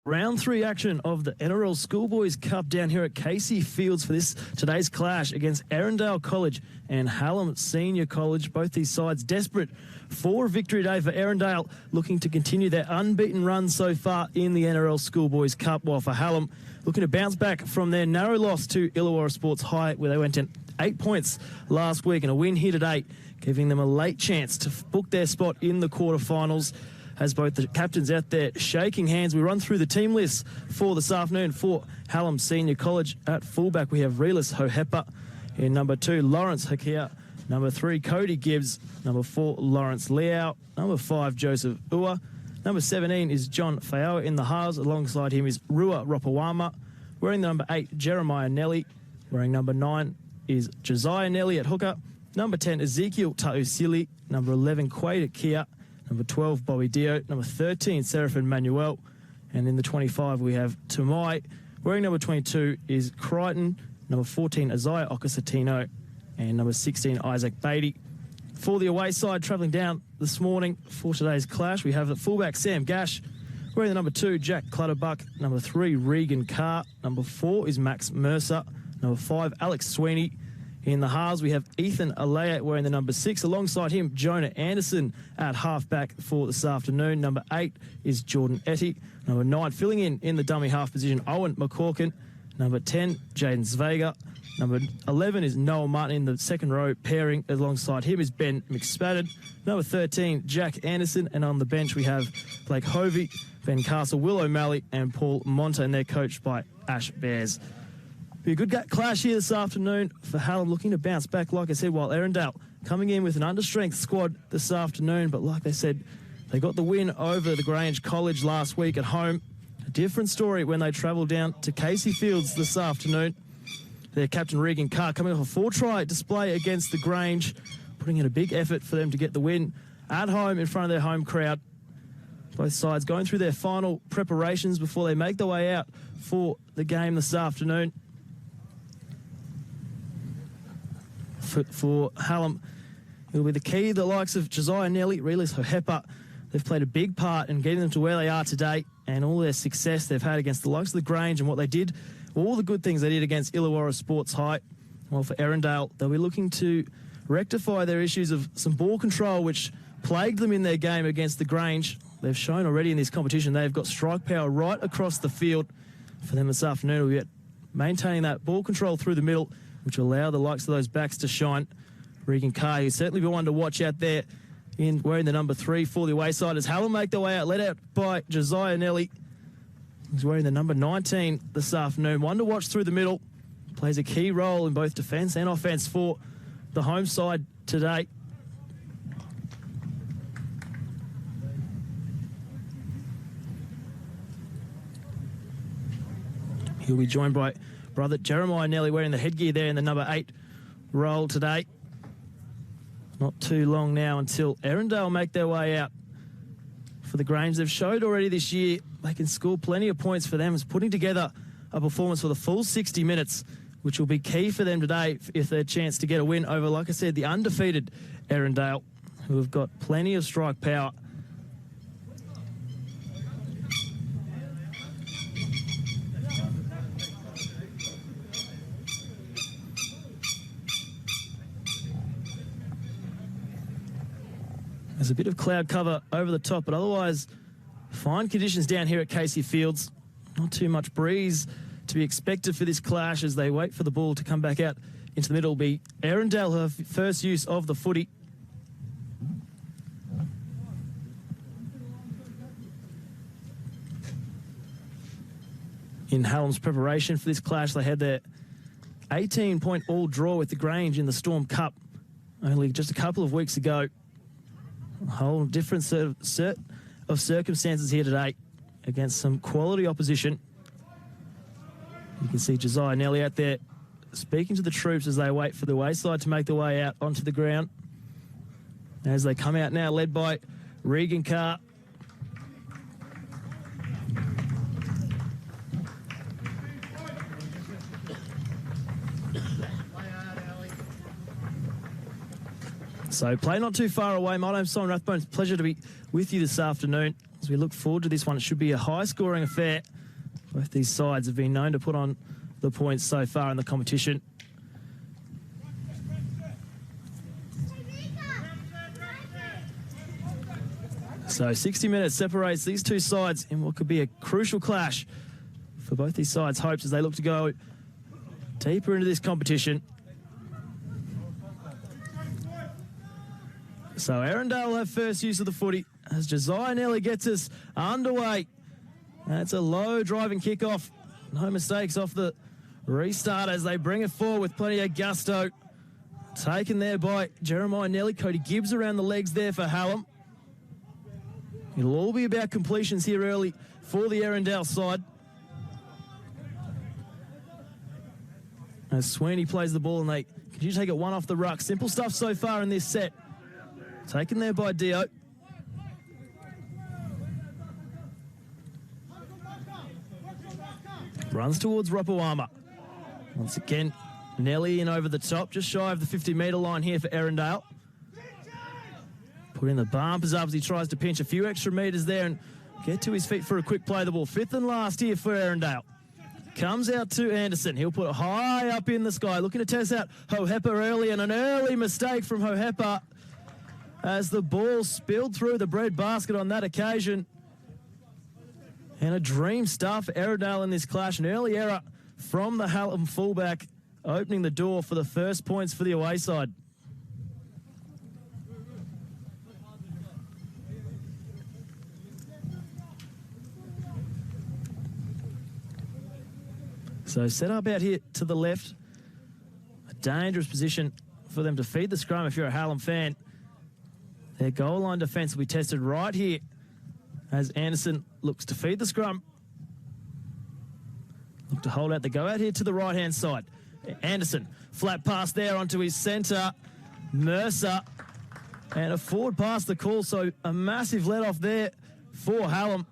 Round 3 action of the NRL Schoolboys Cup down here at Casey Fields for today's clash against Erindale College and Hallam Senior College. Both these sides desperate for a victory today for Erindale, looking to continue their unbeaten run so far in the NRL Schoolboys Cup, while for Hallam looking to bounce back from their narrow loss to Illawarra Sports High, where they went in 8 points last week, and a win here today, giving them a late chance to book their spot in the quarterfinals. As both the captains out there shaking hands, we run through the team list for this afternoon. For Hallam Senior College at fullback, we have Relis Hohepa. In number 2, Lawrence Hakia. Number 3, Cody Gibbs. Number 4, Lawrence Liao. Number 5, Joseph Ua. Number 17 is John Faoa in the halves. Alongside him is Rua Ropawama. Wearing the number 8, Jeremiah Nelly. Wearing number 9 is Josiah Nelly at hooker. Number 10, Ezekiel Tausili. Number 11, Quade Kia. Number 12, Bobby Dio. Number 13, Seraphin Manuel. And in the 25, we have Tumai. Wearing number 22 is Crichton. Number 14, Isaiah Okasatino. And number 16, Isaac Beatty. For the away side, travelling down this morning for today's clash, we have the fullback, Sam Gash. Wearing the number 2, Jack Clutterbuck. Number 3, Regan Carr. Number 4 is Max Mercer. Number 5, Alex Sweeney. In the halves, we have Ethan Alea wearing the number 6. Alongside him, Jonah Anderson at halfback for this afternoon. Number 8 is Jordan Etty. Number 9, filling in the dummy half position, Owen McCorkin. Number 10, Jaden Zvega. Number 11 is Noel Martin in the second row pairing. Alongside him is Ben McSpadden. Number 13, Jack Anderson. And on the bench, we have Blake Hovey, Ben Castle, Will O'Malley, and Paul Monta, and they're coached by Ash Bears. Be a good clash here this afternoon for Hallam, looking to bounce back, like I said, while Erindale coming in with an understrength squad this afternoon. But like they said, they got the win over the Grange College last week at home. A different story when they travel down to Casey Fields this afternoon. Their captain, Regan Carr, coming off a 4-try display against the Grange, putting in a big effort for them to get the win at home in front of their home crowd. Both sides going through their final preparations before they make their way out for the game this afternoon. For Hallam, it will be the key. The likes of Josiah Nelly, Relis Hohepa, they've played a big part in getting them to where they are today, and all their success they've had against the likes of the Grange and what they did, all the good things they did against Illawarra Sports High. Well, for Erindale, they'll be looking to rectify their issues of some ball control, which plagued them in their game against the Grange. They've shown already in this competition they've got strike power right across the field. For them this afternoon, we'll be maintaining that ball control through the middle, which will allow the likes of those backs to shine. Regan Carr, who's certainly been one to watch out there, in wearing the number 3 for the away side, as Hallam make their way out, led out by Josiah Nelly. He's wearing the number 19 this afternoon. One to watch through the middle. Plays a key role in both defence and offence for the home side today. He'll be joined by brother Jeremiah Nelly, wearing the headgear there in the number 8 role today. Not too long now until Erindale make their way out. For the Grange, they've showed already this year they can score plenty of points for them. It's putting together a performance for the full 60 minutes, which will be key for them today if they're a chance to get a win over, like I said, the undefeated Erindale, who have got plenty of strike power. There's a bit of cloud cover over the top, but otherwise fine conditions down here at Casey Fields. Not too much breeze to be expected for this clash as they wait for the ball to come back out into the middle. Will be Erindale, her first use of the footy. In Hallam's preparation for this clash, they had their 18-point all draw with the Grange in the Storm Cup only just a couple of weeks ago. A whole different set of circumstances here today against some quality opposition. You can see Josiah Nelly out there speaking to the troops as they wait for the away side to make their way out onto the ground. As they come out now, led by Regan Carr. So play not too far away. My name's Simon Rathbone. It's a pleasure to be with you this afternoon as we look forward to this one. It should be a high-scoring affair. Both these sides have been known to put on the points so far in the competition. So 60 minutes separates these two sides in what could be a crucial clash for both these sides' hopes as they look to go deeper into this competition. So Erindale will have first use of the footy as Josiah Nelly gets us underway. That's a low driving kickoff. No mistakes off the restart as they bring it forward with plenty of gusto. Taken there by Jeremiah Nelly. Cody Gibbs around the legs there for Hallam. It'll all be about completions here early for the Erindale side. As Sweeney plays the ball and they continue to take it one off the ruck. Simple stuff so far in this set. Taken there by Dio. Runs towards Ropawama. Once again, Nelly in over the top, just shy of the 50-metre line here for Erindale. Putting the bumpers up as he tries to pinch a few extra metres there and get to his feet for a quick play the ball. Fifth and last here for Erindale. Comes out to Anderson. He'll put it high up in the sky. Looking to test out Hohepa early, and an early mistake from Hohepa as the ball spilled through the bread basket on that occasion. And a dream start for Erindale in this clash. An early error from the Hallam fullback, opening the door for the first points for the away side. So set up out here to the left. A dangerous position for them to feed the scrum if you're a Hallam fan. Their goal line defence will be tested right here as Anderson looks to feed the scrum. Look to hold out the go out here to the right-hand side. Anderson, flat pass there onto his centre. Mercer, and a forward pass the call, so a massive let-off there for Hallam.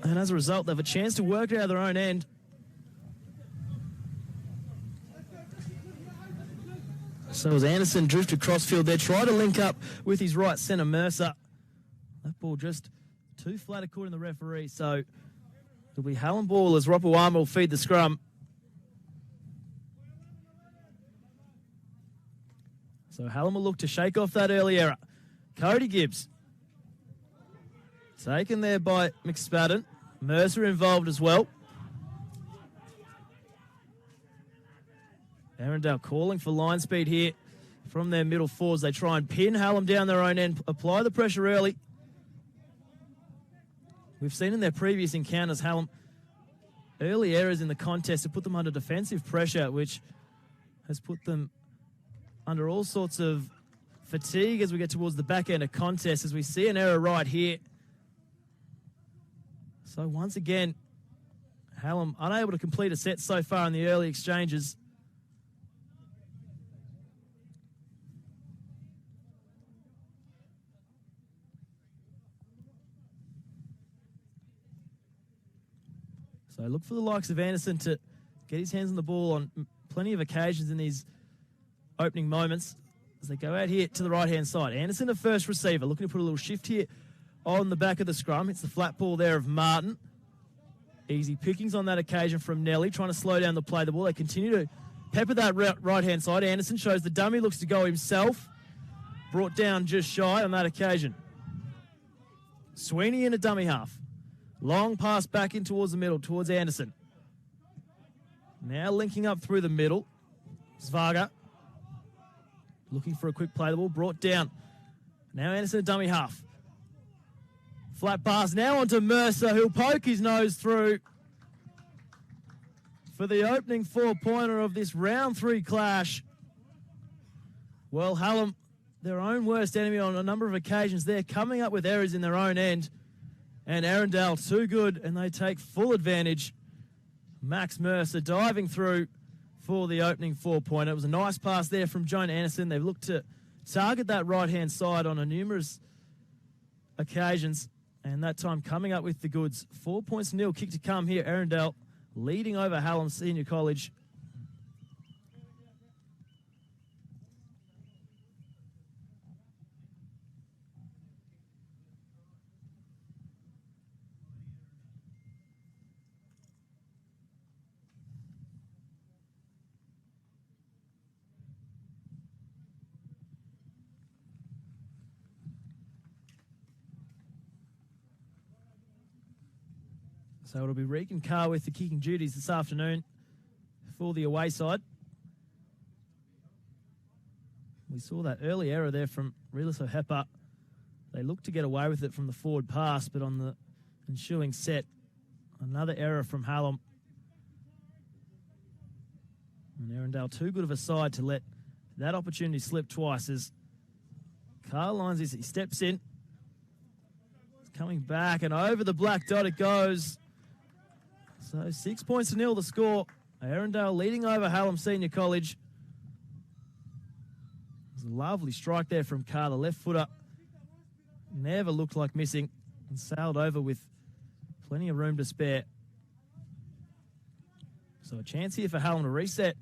And as a result, they have a chance to work it out of their own end. So as Anderson drifted crossfield there, tried to link up with his right centre, Mercer. That ball just too flat according to the referee. So it'll be Hallam ball as Ropawama will feed the scrum. So Hallam will look to shake off that early error. Cody Gibbs. Taken there by McSpadden. Mercer involved as well. Erindale calling for line speed here from their middle forwards. They try and pin Hallam down their own end, apply the pressure early. We've seen in their previous encounters, Hallam, early errors in the contest to put them under defensive pressure, which has put them under all sorts of fatigue as we get towards the back end of contest, as we see an error right here. So once again, Hallam unable to complete a set so far in the early exchanges. So look for the likes of Anderson to get his hands on the ball on plenty of occasions in these opening moments as they go out here to the right-hand side. Anderson, a first receiver, looking to put a little shift here on the back of the scrum. It's the flat ball there of Martin. Easy pickings on that occasion from Nelly, trying to slow down the play. The ball, they continue to pepper that right-hand side. Anderson shows the dummy, looks to go himself. Brought down just shy on that occasion. Sweeney in a dummy half. Long pass back in towards the middle, towards Anderson. Now linking up through the middle. Zvaga looking for a quick play. The ball brought down. Now Anderson a dummy half. Flat pass now onto Mercer, who'll poke his nose through for the opening four-pointer of this round 3 clash. Well, Hallam, their own worst enemy on a number of occasions. They're coming up with errors in their own end. And Erindale too good, and they take full advantage. Max Mercer diving through for the opening 4-pointer. It was a nice pass there from Joan Anderson. They've looked to target that right-hand side on a numerous occasions, and that time coming up with the goods. 4 points to nil, kick to come here. Erindale leading over Hallam Senior College. So it'll be Regan Carr with the kicking duties this afternoon for the away side. We saw that early error there from Realis O'Hepper. They looked to get away with it from the forward pass, but on the ensuing set, another error from Hallam. And Erindale too good of a side to let that opportunity slip twice as Carr lines this. He steps in. He's coming back and over the black dot it goes. So 6 points to nil the score. Erindale leading over Hallam Senior College. It was a lovely strike there from Carr, the left footer. Never looked like missing and sailed over with plenty of room to spare. So a chance here for Hallam to reset.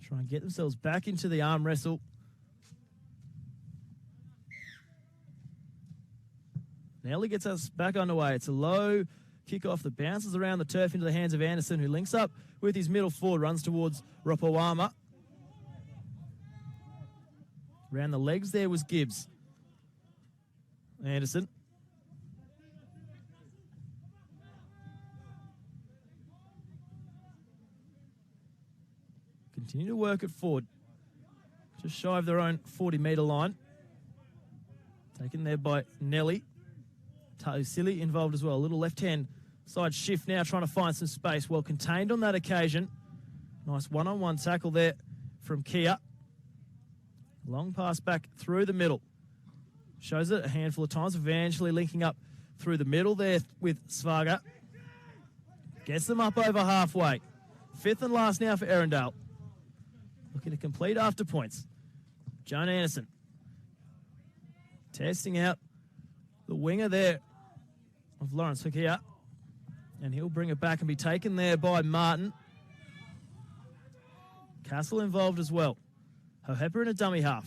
Try and get themselves back into the arm wrestle. Nelly gets us back underway. It's a low kickoff that bounces around the turf into the hands of Anderson, who links up with his middle forward, runs towards Ropawama. Around the legs there was Gibbs. Anderson. Continue to work it forward. Just shy of their own 40-metre line. Taken there by Nelly. Tausili involved as well. A little left-hand side shift now, trying to find some space. Well contained on that occasion. Nice one-on-one tackle there from Kia. Long pass back through the middle. Shows it a handful of times, eventually linking up through the middle there with Svaga. Gets them up over halfway. Fifth and last now for Erindale. Looking to complete after points. John Anderson. Testing out the winger there of Lawrence Hukia. And he'll bring it back and be taken there by Martin. Castle involved as well. O'Hepper in a dummy half.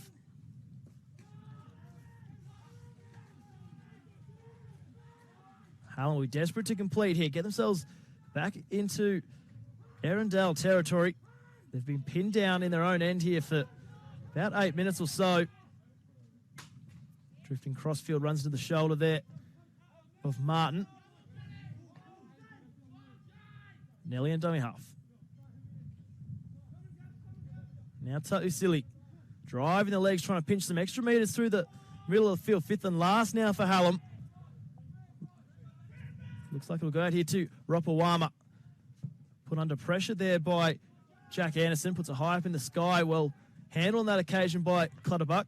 Hallam will be desperate to complete here. Get themselves back into Erindale territory. They've been pinned down in their own end here for about 8 minutes or so. Drifting crossfield runs to the shoulder there of Martin. Nelly and dummy half. Now Tausili driving the legs, trying to pinch some extra metres through the middle of the field. Fifth and last now for Hallam. Looks like it'll go out here to Ropawama. Put under pressure there by Jack Anderson. Puts it high up in the sky. Well handled on that occasion by Clutterbuck.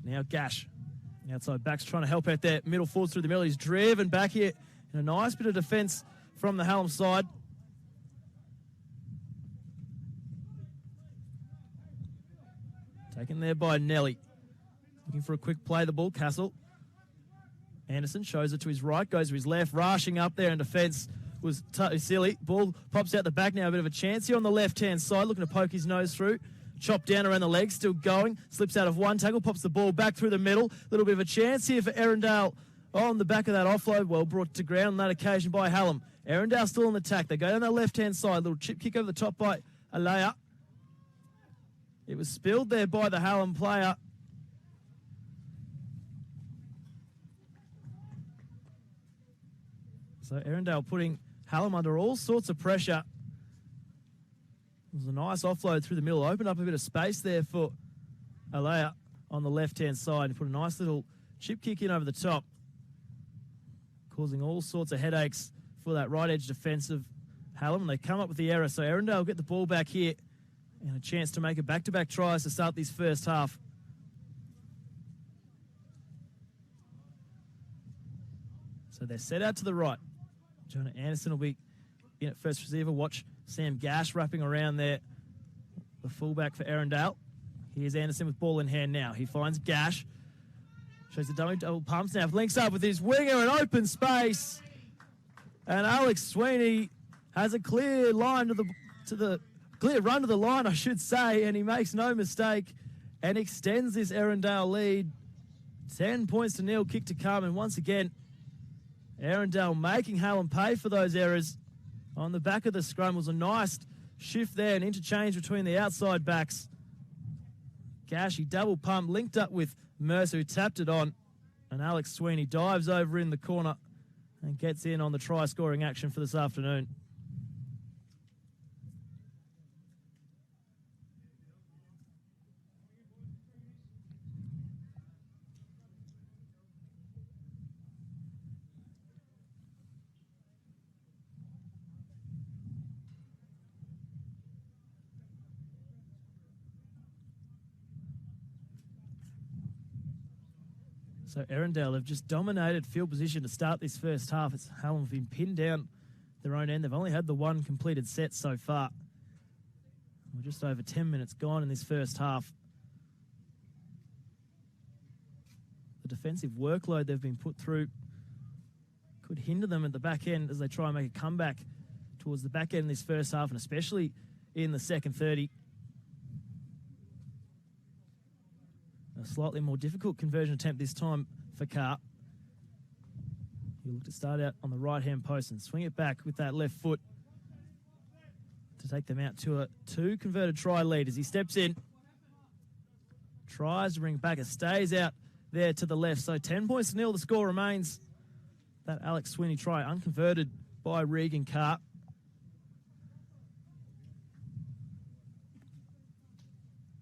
Now Gash. Outside backs trying to help out there. Middle forwards through the middle. He's driven back here in a nice bit of defence from the Hallam side. Taken there by Nelly. Looking for a quick play the ball. Castle. Anderson shows it to his right. Goes to his left. Rushing up there in defence was Tausili. Ball pops out the back now. A bit of a chance here on the left-hand side. Looking to poke his nose through. Chopped down around the legs, still going. Slips out of one tackle, pops the ball back through the middle. Little bit of a chance here for Erindale on the back of that offload. Well brought to ground on that occasion by Hallam. Erindale still on attack. They go down that left-hand side. Little chip kick over the top by Alea. It was spilled there by the Hallam player. So Erindale putting Hallam under all sorts of pressure. It was a nice offload through the middle. Opened up a bit of space there for Alea on the left-hand side. Put a nice little chip kick in over the top, causing all sorts of headaches for that right edge defence of Hallam. They come up with the error, so Erindale will get the ball back here and a chance to make a back-to-back tries to start this first half. So they're set out to the right. Jonah Anderson will be in at first receiver. Watch Sam Gash wrapping around there, the fullback for Erindale. Here's Anderson with ball in hand now. He finds Gash. Shows the dummy double pumps now. Links up with his winger in open space. And Alex Sweeney has a clear line to the clear run to the line, I should say, and he makes no mistake and extends this Erindale lead. 10 points to nil, kick to come, and once again, Erindale making Hallam pay for those errors. On the back of the scrum was a nice shift there, an interchange between the outside backs. Gash, he double pumped, linked up with Mercer, who tapped it on. And Alex Sweeney dives over in the corner and gets in on the try-scoring action for this afternoon. So Erindale have just dominated field position to start this first half. It's Hallam have been pinned down their own end. They've only had the one completed set so far. We're just over 10 minutes gone in this first half. The defensive workload they've been put through could hinder them at the back end as they try and make a comeback towards the back end in this first half, and especially in the second 30. A slightly more difficult conversion attempt this time for Carr. He'll look to start out on the right-hand post and swing it back with that left foot to take them out to a 2 converted try lead as he steps in. Tries to bring it back. It stays out there to the left. So 10 points to nil. The score remains. That Alex Sweeney try unconverted by Regan Carr.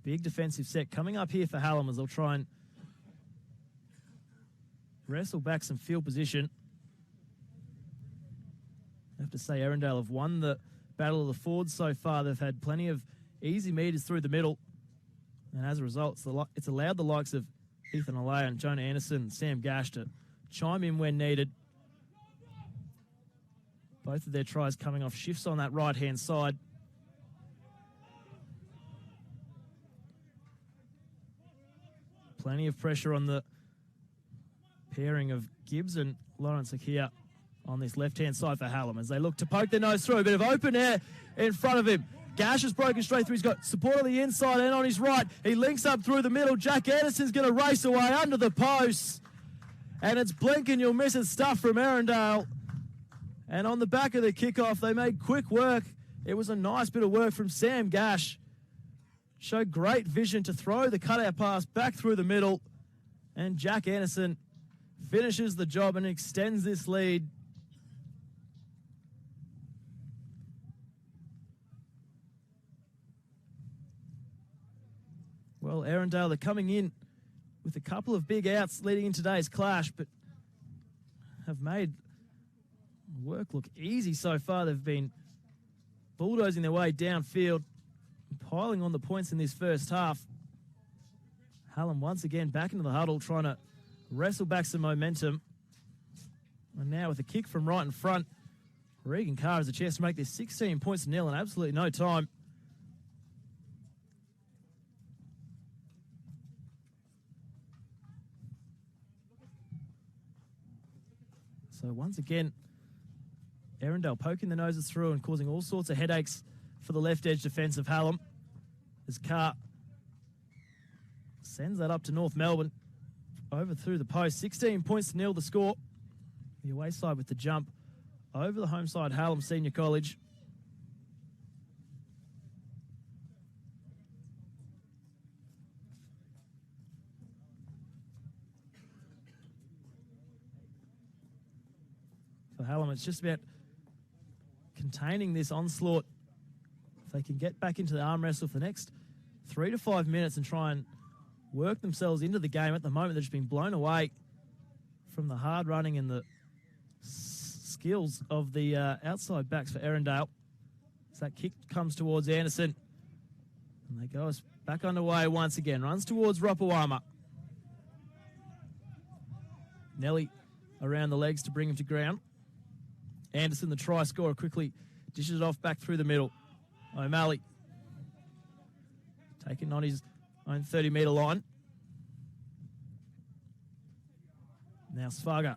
Big defensive set coming up here for Hallam as they'll try and wrestle back some field position. I have to say Erindale have won the battle of the forwards so far. They've had plenty of easy meters through the middle. And as a result, it's allowed the likes of Ethan Alea and Jonah Anderson and Sam Gash to chime in when needed. Both of their tries coming off shifts on that right-hand side. Plenty of pressure on the pairing of Gibbs and Lawrence here on this left-hand side for Hallam as they look to poke their nose through. A bit of open air in front of him. Gash has broken straight through. He's got support on the inside and on his right. He links up through the middle. Jack Anderson's going to race away under the post. And it's blink and you'll miss it stuff from Erindale. And on the back of the kickoff, they made quick work. It was a nice bit of work from Sam Gash. Showed great vision to throw the cutout pass back through the middle. And Jack Anderson finishes the job and extends this lead. Well, Erindale, they're coming in with a couple of big outs leading in today's clash, but have made work look easy so far. They've been bulldozing their way downfield, piling on the points in this first half. Hallam once again back into the huddle, trying to wrestle back some momentum. And now with a kick from right in front, Regan Carr has a chance to make this 16 points to nil in absolutely no time. So once again, Erindale poking the noses through and causing all sorts of headaches for the left edge defence of Hallam. As Carr sends that up to North Melbourne, over through the post. 16 points to nil the score. The away side with the jump over the home side, Hallam Senior College. For Hallam, it's just about containing this onslaught. If they can get back into the arm wrestle for the next 3 to 5 minutes and try and work themselves into the game. At the moment, they've just been blown away from the hard running and the skills of the outside backs for Erindale. As that kick comes towards Anderson. And they go back underway once again. Runs towards Ropawama. Nelly around the legs to bring him to ground. Anderson, the try scorer, quickly dishes it off back through the middle. O'Malley taking on his own 30-metre line. Now Svaga.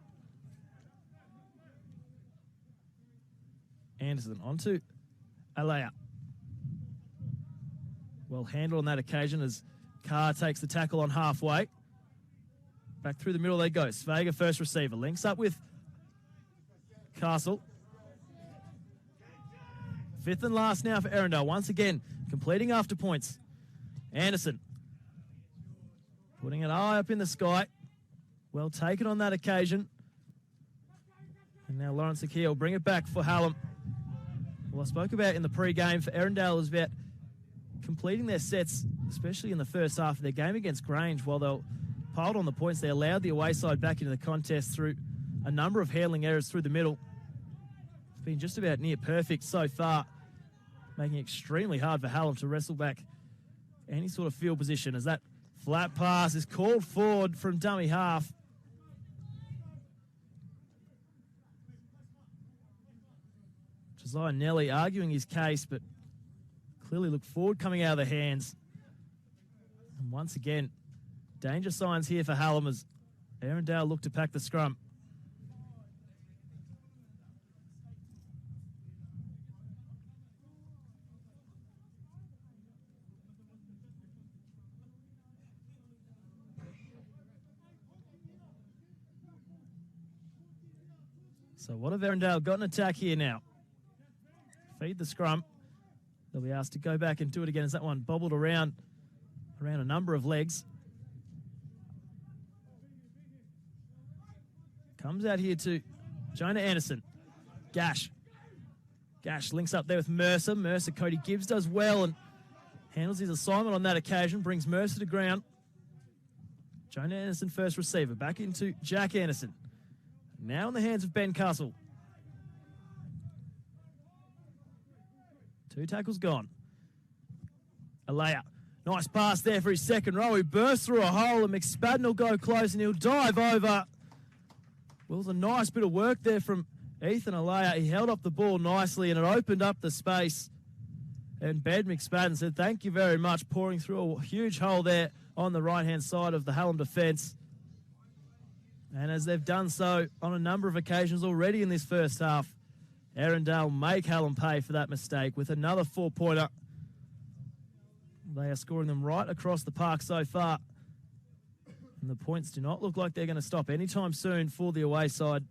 Anderson onto Alea. Well handled on that occasion as Carr takes the tackle on halfway. Back through the middle they go. Svaga first receiver. Links up with Castle. Fifth and last now for Erindale. Once again, completing after points. Anderson Putting it high up in the sky. Well taken on that occasion. And now Lawrence Akil will bring it back for Hallam. Well, I spoke about in the pre-game for Erindale was about completing their sets, especially in the first half of their game against Grange. While they piled on the points, they allowed the away side back into the contest through a number of handling errors through the middle. It's been just about near perfect so far, making it extremely hard for Hallam to wrestle back any sort of field position as that flat pass is called forward from dummy half. Josiah Nelly arguing his case, but clearly looked forward coming out of the hands. And once again, danger signs here for Hallam as Erindale look to pack the scrum. So what have Erindale got an attack here now? Feed the scrum. They'll be asked to go back and do it again as that one bobbled around a number of legs. Comes out here to Jonah Anderson. Gash links up there with Mercer. Cody Gibbs does well and handles his assignment on that occasion. Brings Mercer to ground. Jonah Anderson first receiver. Back into Jack Anderson. Now in the hands of Ben Castle. 2 tackles gone. Alea. Nice pass there for his second row. He bursts through a hole and McSpadden will go close and he'll dive over. Well, it was a nice bit of work there from Ethan Alea. He held up the ball nicely and it opened up the space. And Ben McSpadden said, thank you very much, pouring through a huge hole there on the right-hand side of the Hallam defence. And as they've done so on a number of occasions already in this first half, Erindale make Hallam pay for that mistake with another 4-pointer. They are scoring them right across the park so far. And the points do not look like they're going to stop anytime soon for the away side.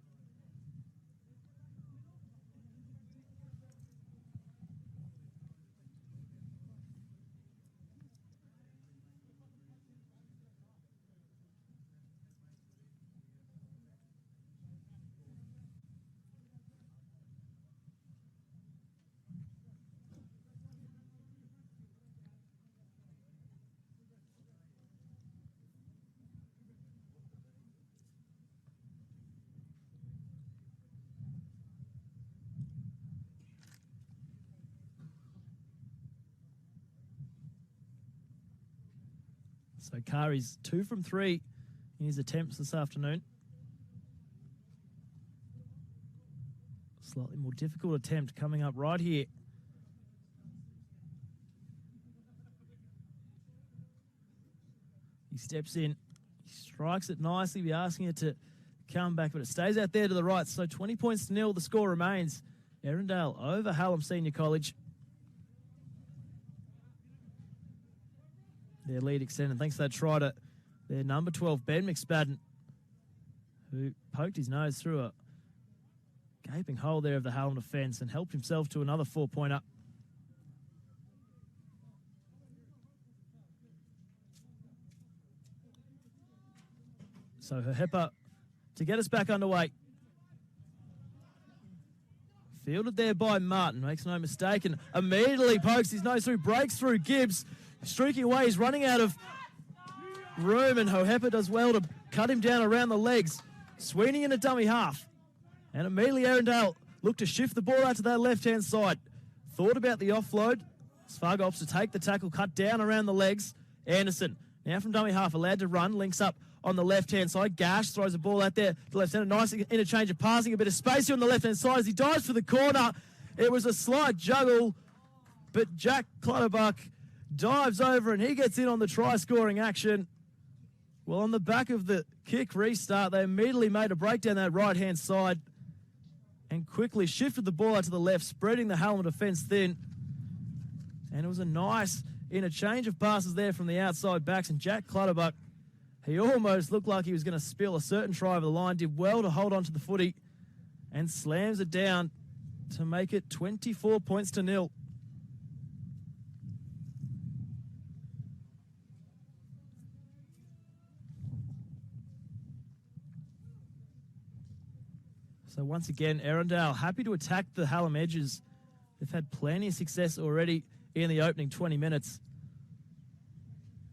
So Kari's 2 from 3 in his attempts this afternoon. Slightly more difficult attempt coming up right here. He steps in, he strikes it nicely, be asking it to come back, but it stays out there to the right. So 20 points to 0, the score remains. Erindale over Hallam Senior College. Their lead extended thanks to that try to their number 12, Ben McSpadden, who poked his nose through a gaping hole there of the Hallam defence and helped himself to another 4-pointer. So Herhepa to get us back underway. Fielded there by Martin, makes no mistake, and immediately pokes his nose through, breaks through Gibbs. Streaking away, he's running out of room, and Hohepa does well to cut him down around the legs. Sweeney in a dummy half. And immediately Erindale looked to shift the ball out to that left-hand side. Thought about the offload. Sfargo opts to take the tackle, cut down around the legs. Anderson, now from dummy half, allowed to run, links up on the left-hand side. Gash throws the ball out there to the left centre. Nice interchange of passing, a bit of space here on the left-hand side as he dives for the corner. It was a slight juggle, but Jack Clutterbuck dives over and he gets in on the try-scoring action. Well, on the back of the kick restart, they immediately made a break down that right-hand side and quickly shifted the ball out to the left, spreading the Hallam defence thin. And it was a nice interchange of passes there from the outside backs, and Jack Clutterbuck, he almost looked like he was going to spill a certain try over the line, did well to hold on to the footy and slams it down to make it 24 points to 0. So once again, Erindale happy to attack the Hallam edges. They've had plenty of success already in the opening 20 minutes.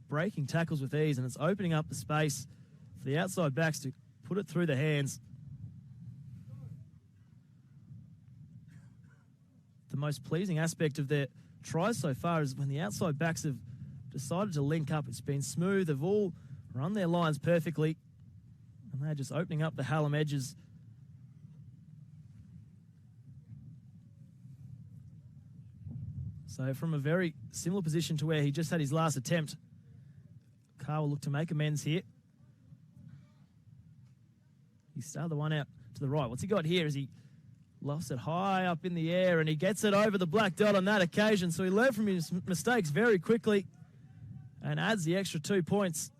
Breaking tackles with ease, and it's opening up the space for the outside backs to put it through the hands. The most pleasing aspect of their tries so far is when the outside backs have decided to link up. It's been smooth. They've all run their lines perfectly, and they're just opening up the Hallam edges. So from a very similar position to where he just had his last attempt, Carr will look to make amends here. He started the one out to the right. What's he got here? Is he lofts it high up in the air, and he gets it over the black dot on that occasion. So he learned from his mistakes very quickly and adds the extra 2 points.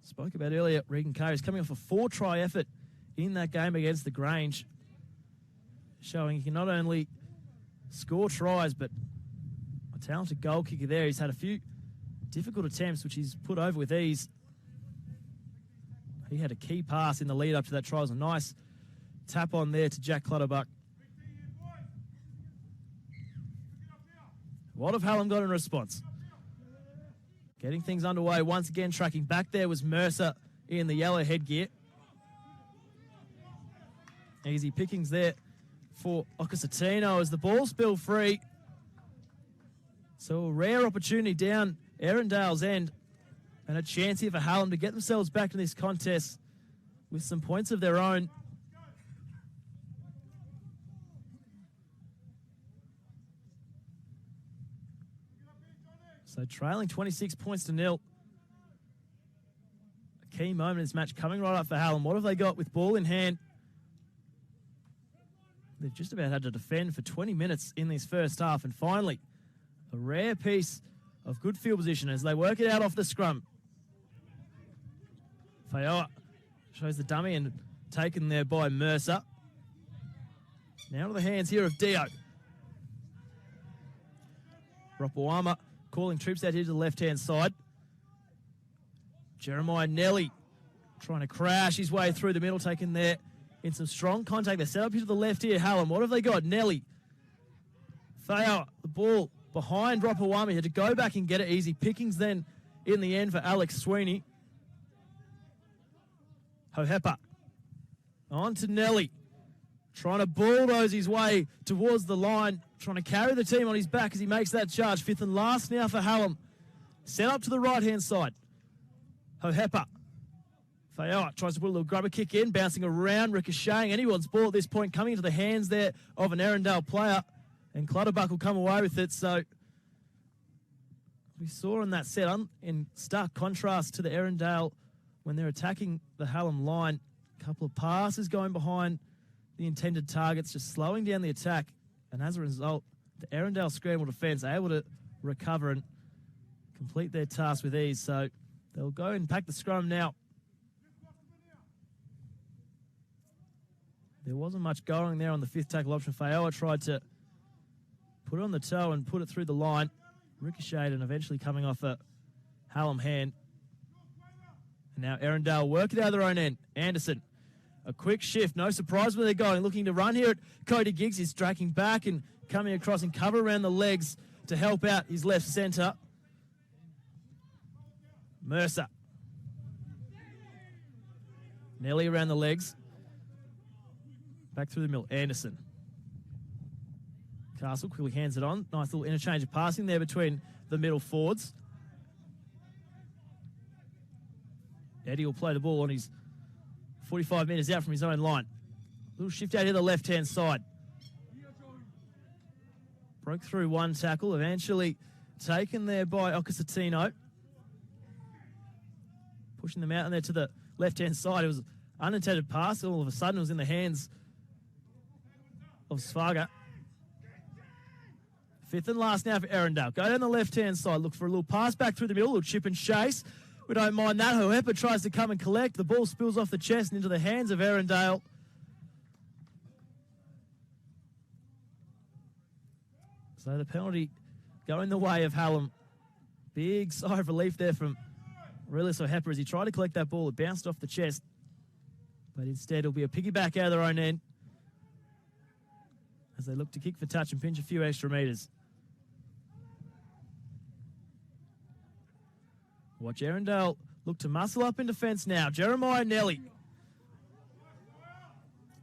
Spoke about earlier, Regan Carr is coming off a 4-try effort in that game against the Grange, showing he can not only score tries, but a talented goal kicker there. He's had a few difficult attempts, which he's put over with ease. He had a key pass in the lead up to that try. It was a nice tap on there to Jack Clutterbuck. What have Hallam got in response? Getting things underway once again, tracking back there was Mercer in the yellow headgear. Easy pickings there for Okasatino as the ball spilled free. So a rare opportunity down Erindale's end, and a chance here for Hallam to get themselves back in this contest with some points of their own. So trailing 26 points to nil. A key moment in this match coming right up for Hallam. What have they got with ball in hand? They've just about had to defend for 20 minutes in this first half, and finally a rare piece of good field position as they work it out off the scrum. Fayoa shows the dummy and taken there by Mercer. Now to the hands here of Dio. Ropawama calling troops out here to the left-hand side. Jeremiah Nelly trying to crash his way through the middle, taken there in some strong contact. They're set up here to the left here, Hallam. What have they got? Nelly. Fayoa, the ball behind Ropawama. He had to go back and get it easy. Pickings then in the end for Alex Sweeney. Hohepa on to Nelly, trying to bulldoze his way towards the line, trying to carry the team on his back as he makes that charge. Fifth and last now for Hallam. Set up to the right-hand side. Hohepa. Fayoa tries to put a little grubber kick in, bouncing around, ricocheting anyone's ball at this point, coming into the hands there of an Erindale player, and Clutterbuck will come away with it. So we saw in that set, in stark contrast to the Erindale when they're attacking the Hallam line, a couple of passes going behind the intended targets, just slowing down the attack. And as a result, the Erindale scramble defence are able to recover and complete their task with ease. So they'll go and pack the scrum now. There wasn't much going there on the fifth tackle option. Fayoa tried to put it on the toe and put it through the line. Ricocheted and eventually coming off a Hallam hand. And now Erindale work it out of their own end. Anderson, a quick shift. No surprise where they're going. Looking to run here at Cody Giggs. He's striking back and coming across and cover around the legs to help out his left centre. Mercer. Nelly around the legs. Back through the middle. Anderson. Castle quickly hands it on. Nice little interchange of passing there between the middle forwards. Eddie will play the ball on his 45 metres out from his own line. Little shift out here to the left-hand side. Broke through one tackle, eventually taken there by Okasatino. Pushing them out in there to the left-hand side. It was an unintended pass. All of a sudden it was in the hands of Svaga. Fifth and last now for Erindale. Go down the left-hand side. Look for a little pass back through the middle. A little chip and chase. We don't mind that. Hohepa tries to come and collect. The ball spills off the chest and into the hands of Erindale. So the penalty going the way of Hallam. Big sigh of relief there from Really so Hepper as he tried to collect that ball. It bounced off the chest. But instead it'll be a piggyback out of their own end as they look to kick for touch and pinch a few extra metres. Watch Erindale look to muscle up in defence now. Jeremiah Nelly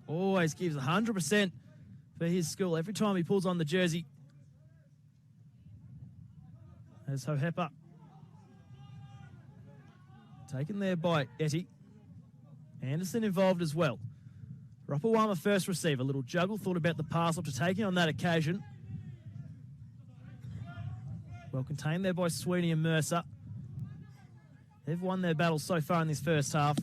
always gives 100% for his school every time he pulls on the jersey. As Hohepa taken there by Etty. Anderson involved as well. Rapawama first receiver. Little juggle, thought about the pass up to taking on that occasion. Well contained there by Sweeney and Mercer. They've won their battle so far in this first half.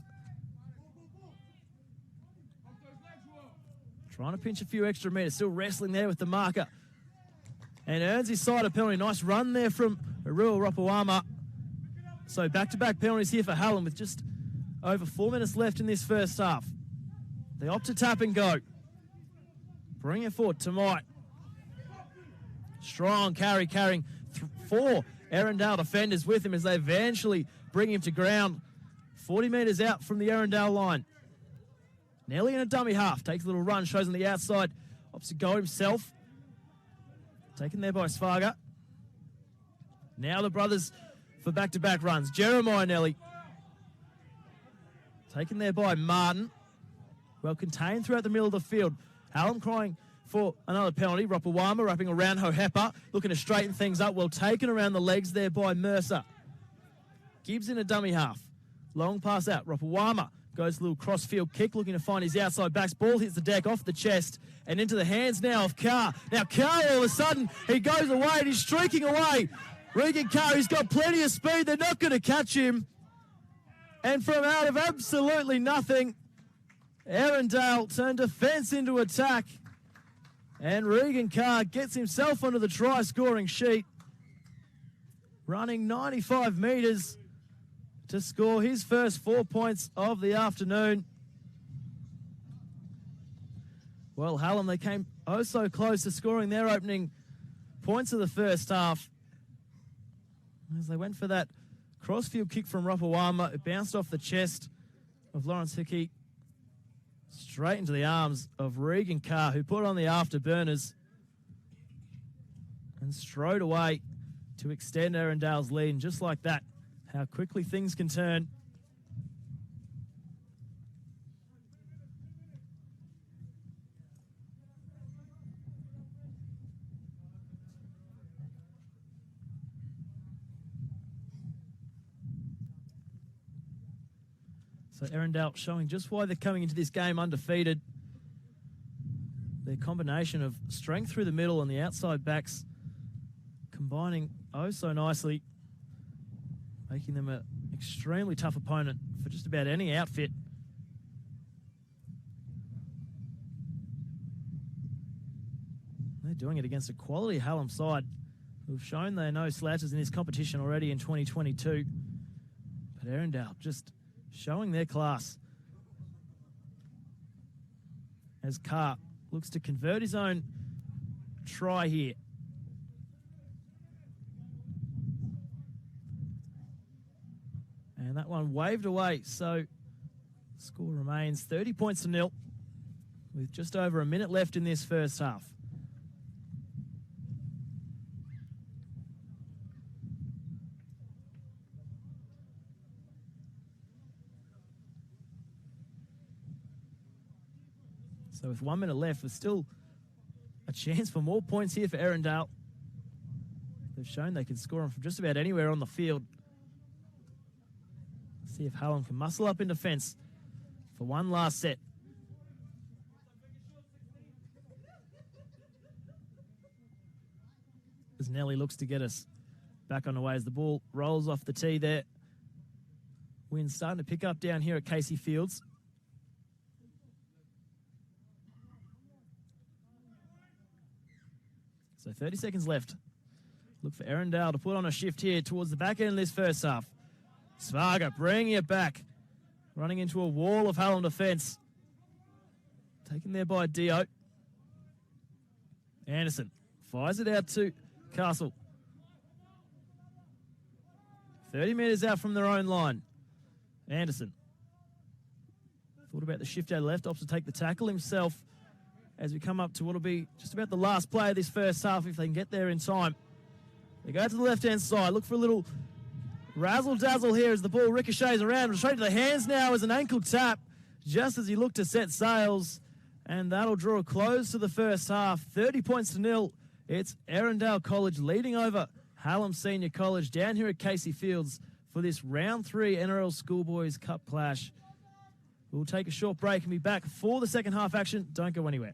Trying to pinch a few extra metres. Still wrestling there with the marker. And earns his side a penalty. Nice run there from Arua Rapawama. So back-to-back penalties here for Hallam with just over 4 minutes left in this first half. They opt to tap and go. Bring it forward to Mike. Strong carrying 4 Erindale defenders with him as they eventually bring him to ground. 40 metres out from the Erindale line. Nelly in a dummy half. Takes a little run, shows on the outside. Opts to go himself. Taken there by Svaga. Now the brothers for back-to-back runs. Jeremiah Nelly. Taken there by Martin. Well contained throughout the middle of the field. Hallam crying for another penalty. Rapawama wrapping around Hohepa. Looking to straighten things up. Well taken around the legs there by Mercer. Gibbs in a dummy half. Long pass out. Rapawama goes a little cross-field kick, looking to find his outside backs. Ball hits the deck off the chest and into the hands now of Carr. Now Carr, all of a sudden, he goes away and he's streaking away. Regan Carr, he's got plenty of speed. They're not going to catch him. And from out of absolutely nothing, Erindale turned defence into attack. And Regan Carr gets himself onto the try-scoring sheet. Running 95 metres to score his first 4 points of the afternoon. Well, Hallam, they came oh so close to scoring their opening points of the first half. As they went for that crossfield kick from Rapawama, it bounced off the chest of Lawrence Hickey, straight into the arms of Regan Carr, who put on the afterburners and strode away to extend Erindale's lead. And just like that, how quickly things can turn. So Erindale showing just why they're coming into this game undefeated. Their combination of strength through the middle and the outside backs combining oh so nicely, making them an extremely tough opponent for just about any outfit. They're doing it against a quality Hallam side who've shown they're no slouches in this competition already in 2022. But Erindale just showing their class as Carr looks to convert his own try here. And that one waved away, so score remains 30 points to 0 with just over a minute left in this first half. So with 1 minute left, there's still a chance for more points here for Erindale. They've shown they can score them from just about anywhere on the field. See if Hallam can muscle up in defence for one last set. As Nelly looks to get us back on the way as the ball rolls off the tee there. Wind's starting to pick up down here at Casey Fields. So 30 seconds left. Look for Erindale to put on a shift here towards the back end of this first half. Svaga bringing it back. Running into a wall of Hallam defence. Taken there by Dio. Anderson fires it out to Castle. 30 metres out from their own line. Anderson. Thought about the shift out left, opts to take the tackle himself as we come up to what will be just about the last play of this first half if they can get there in time. They go to the left-hand side, look for a little razzle-dazzle here as the ball ricochets around. Straight to the hands now as an ankle tap just as he looked to set sails, and that'll draw a close to the first half. 30 points to nil. It's Erindale College leading over Hallam Senior College down here at Casey Fields for this round 3 NRL Schoolboys Cup clash. We'll take a short break and be back for the second half action. Don't go anywhere.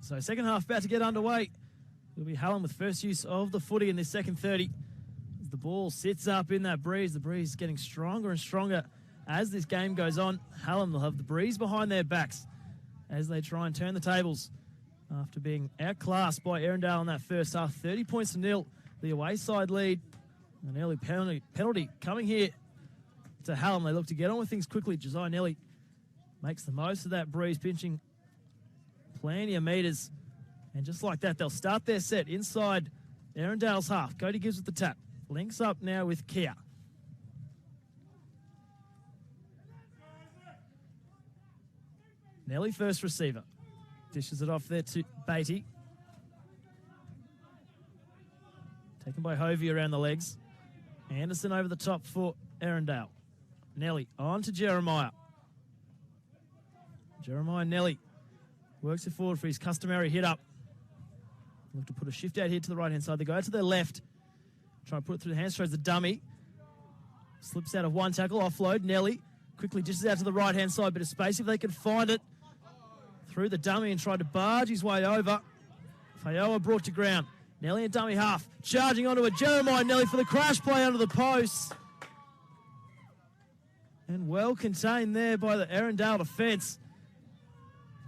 So second half about to get underway. It'll be Hallam with first use of the footy in this second 30. As the ball sits up in that breeze, the breeze is getting stronger and stronger as this game goes on. Hallam will have the breeze behind their backs as they try and turn the tables after being outclassed by Erindale in that first half. 30 points to nil, the away side lead. An early penalty coming here to Hallam. They look to get on with things quickly. Josiah Nelly makes the most of that breeze, pinching plenty of metres. And just like that, they'll start their set inside Erindale's half. Cody gives it the tap. Links up now with Kia. Nelly first receiver. Dishes it off there to Beatty. Taken by Hovey around the legs. Anderson over the top for Erindale. Nelly on to Jeremiah. Jeremiah Nelly works it forward for his customary hit up. Look to put a shift out here to the right-hand side. They go out to their left. Try and put it through the hands, throws the dummy. Slips out of one tackle, offload. Nelly quickly dishes out to the right-hand side, bit of space if they can find it. Through the dummy and tried to barge his way over. Fayoa brought to ground. Nelly and dummy half. Charging onto a Jeremiah Nelly for the crash play under the post. And well contained there by the Erindale defence.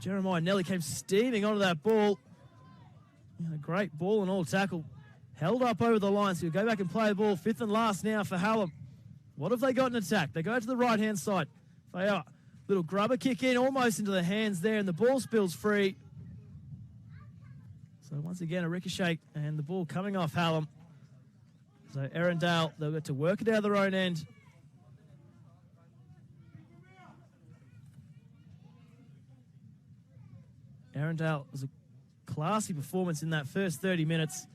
Jeremiah Nelly came steaming onto that ball. A great ball and all tackle. Held up over the line, so he'll go back and play the ball. Fifth and last now for Hallam. What have they got in attack? They go to the right-hand side. Fayoa, little grubber kick in, almost into the hands there, and the ball spills free. So once again, a ricochet, and the ball coming off Hallam. So Erindale, they'll get to work it out their own end. Erindale was a classy performance in that first 30 minutes,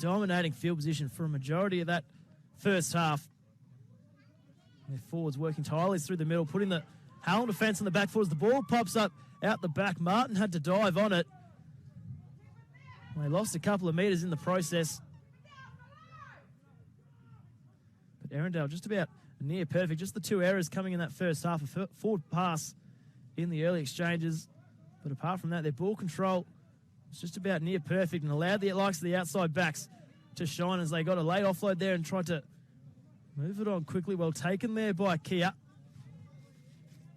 dominating field position for a majority of that first half. Their forwards working tirelessly through the middle, putting the Hallam defence on the back foot as the ball pops up out the back. Martin had to dive on it. They lost a couple of metres in the process. But Erindale just about near perfect. Just the two errors coming in that first half. A forward pass in the early exchanges. But apart from that, their ball control was just about near perfect and allowed the likes of the outside backs to shine as they got a late offload there and tried to move it on quickly. Well taken there by Kia.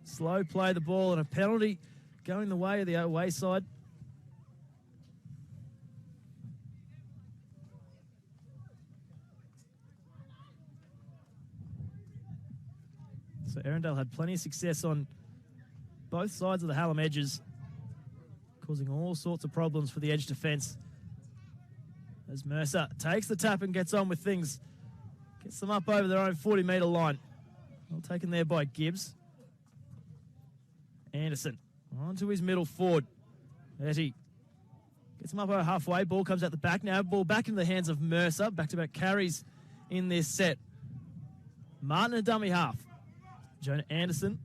Slow play the ball and a penalty going the way of the away side. So Erindale had plenty of success on both sides of the Hallam edges, causing all sorts of problems for the edge defence. As Mercer takes the tap and gets on with things. Gets them up over their own 40-metre line. Well taken there by Gibbs. Anderson onto his middle forward. Etty gets him up over halfway. Ball comes out the back now. Ball back into the hands of Mercer. Back-to-back carries in this set. Martin a dummy half. Jonah Anderson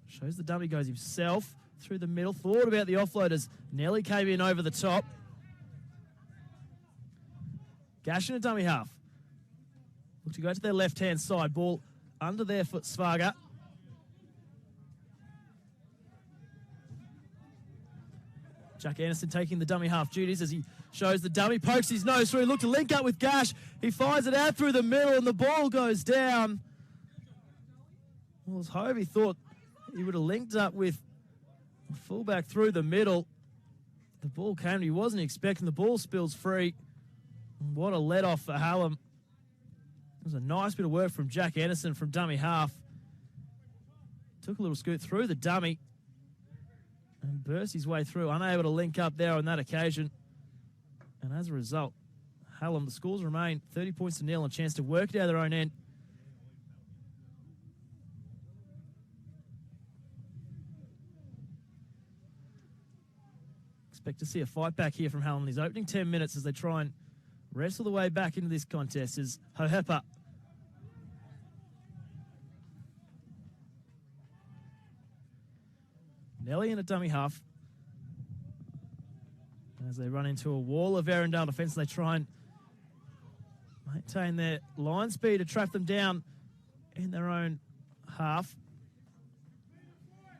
shows the dummy goes himself through the middle. Thought about the offload as Nelly came in over the top. Gash in a dummy half. Look to go to their left-hand side. Ball under their foot, Svarga. Jack Anderson taking the dummy half duties as he shows the dummy, pokes his nose through. Look to link up with Gash. He fires it out through the middle and the ball goes down. Well, as Hovey thought he would have linked up with a fullback through the middle. The ball came, he wasn't expecting. The ball spills free. What a let-off for Hallam. It was a nice bit of work from Jack Anderson from dummy half. Took a little scoot through the dummy and burst his way through. Unable to link up there on that occasion. And as a result, Hallam, the scores remain 30 points to nil and a chance to work it out their own end. Expect to see a fight back here from Hallam in these opening 10 minutes as they try and wrestle the way back into this contest as Hohepa Nelly in a dummy half. As they run into a wall of Erindale defence, they try and maintain their line speed to trap them down in their own half.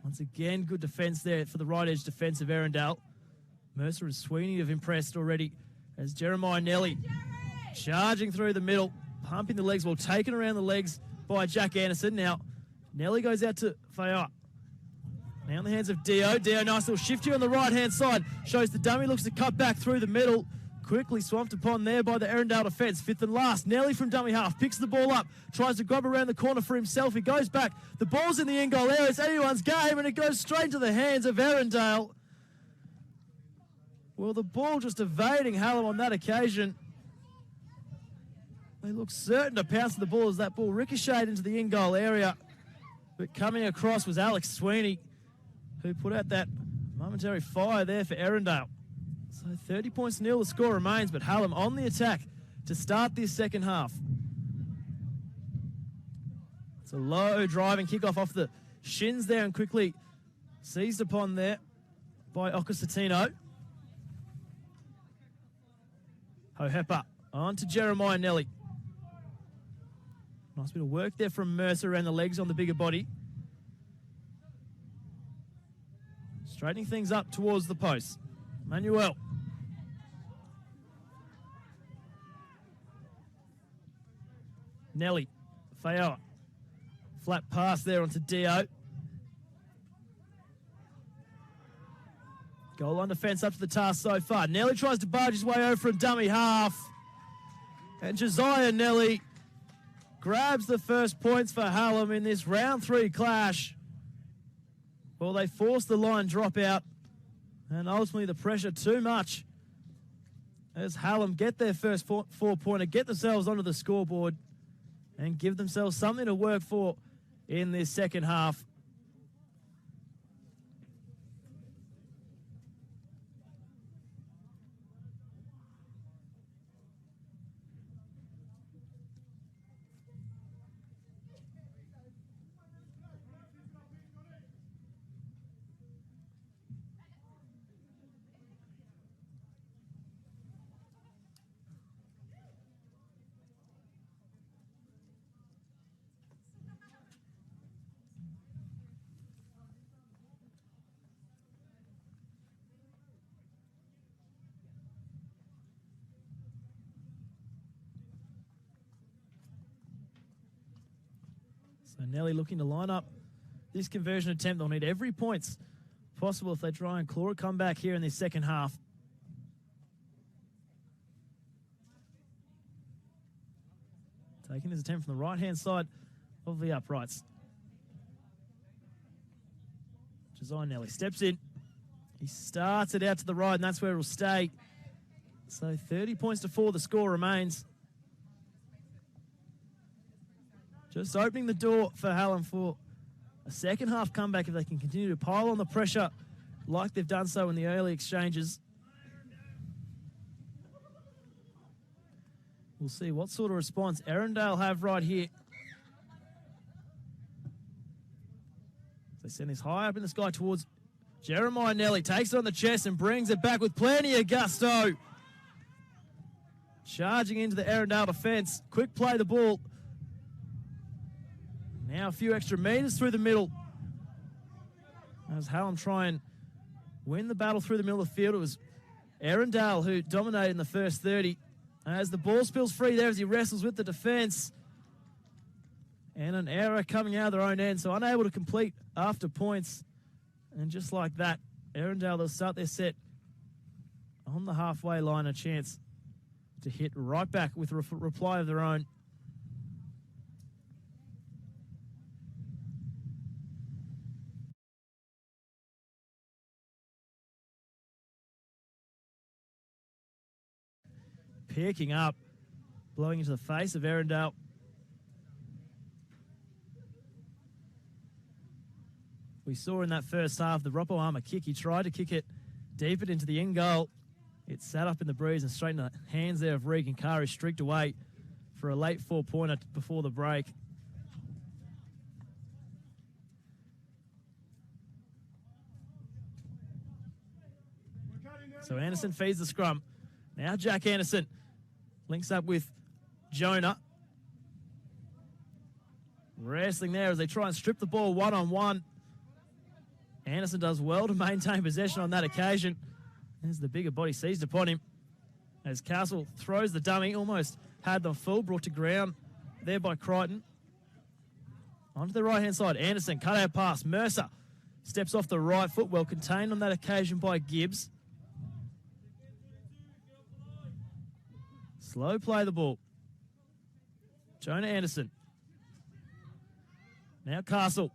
Once again, good defence there for the right edge defence of Erindale. Mercer and Sweeney have impressed already as Jeremiah Nelly charging through the middle, pumping the legs, taken around the legs by Jack Anderson. Now, Nelly goes out to Fayard. Now in the hands of Dio. Dio, nice little shift here on the right-hand side. Shows the dummy, looks to cut back through the middle. Quickly swamped upon there by the Erindale defence. Fifth and last. Nelly from dummy half. Picks the ball up. Tries to grab around the corner for himself. He goes back. The ball's in the in-goal area. It's anyone's game, and it goes straight into the hands of Erindale. Well, the ball just evading Hallam on that occasion. They look certain to pounce the ball as that ball ricocheted into the in-goal area. But coming across was Alex Sweeney, who put out that momentary fire there for Erindale. So 30 points to nil, the score remains, but Hallam on the attack to start this second half. It's a low driving kickoff off the shins there and quickly seized upon there by Ocasatino. Hohepa on to Jeremiah Nelly. Nice bit of work there from Mercer around the legs on the bigger body. Straightening things up towards the post. Manuel. Nelly. Fayoa. Flat pass there onto Dio. Goal line defence up to the task so far. Nelly tries to barge his way over from dummy half. And Josiah Nelly grabs the first points for Hallam in this round 3 clash. Well, they force the line drop out, and ultimately the pressure too much as Hallam get their first four-pointer, get themselves onto the scoreboard, and give themselves something to work for in this second half. So Nelly looking to line up this conversion attempt. They'll need every points possible if they try and claw a comeback here in this second half. Taking this attempt from the right-hand side of the uprights. Josiah Nelly steps in. He starts it out to the right, and that's where it'll stay. So 30 points to 4, the score remains. Just opening the door for Hallam for a second half comeback if they can continue to pile on the pressure like they've done so in the early exchanges. We'll see what sort of response Erindale have right here. They send this high up in the sky towards Jeremiah Nelly. Takes it on the chest and brings it back with plenty of gusto. Charging into the Erindale defence. Quick play the ball. Now a few extra metres through the middle. As Hallam try and win the battle through the middle of the field, it was Erindale who dominated in the first 30. As the ball spills free there as he wrestles with the defence. And an error coming out of their own end, so unable to complete after points. And just like that, Erindale, they'll start their set on the halfway line, a chance to hit right back with a reply of their own. Picking up, blowing into the face of Erindale. We saw in that first half the Roppo Armour kick. He tried to kick it deep into the end goal. It sat up in the breeze and straight in the hands there of Regan Carr, who streaked away for a late 4-pointer before the break. So Anderson feeds the scrum. Now Jack Anderson links up with Jonah. Wrestling there as they try and strip the ball one-on-one. Anderson does well to maintain possession on that occasion. As the bigger body seized upon him. As Castle throws the dummy, almost had them full, brought to ground there by Crichton. Onto the right-hand side, Anderson, cut-out pass. Mercer steps off the right foot, well contained on that occasion by Gibbs. Slow play the ball. Jonah Anderson. Now Castle.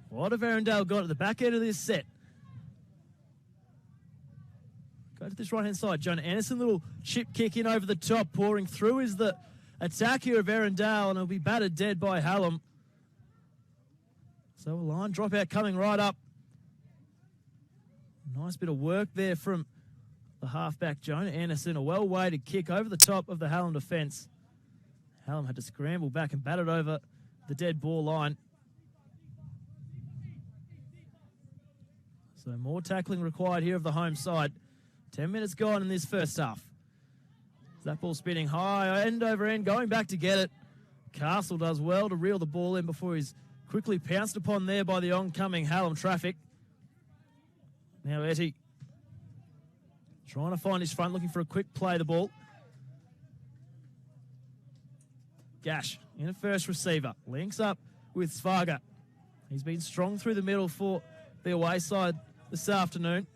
What have Erindale got at the back end of this set? Go to this right-hand side. Jonah Anderson, little chip kick in over the top. Pouring through is the attack here of Erindale, and it'll be battered dead by Hallam. So a line dropout coming right up. Nice bit of work there from the halfback, Jonah Anderson. A well-weighted kick over the top of the Hallam defence. Hallam had to scramble back and bat it over the dead ball line. So more tackling required here of the home side. 10 minutes gone in this first half. That ball spinning high, end over end, going back to get it. Castle does well to reel the ball in before he's quickly pounced upon there by the oncoming Hallam traffic. Now Etty trying to find his front, looking for a quick play the ball. Gash in a first receiver. Links up with Svaga. He's been strong through the middle for the away side this afternoon.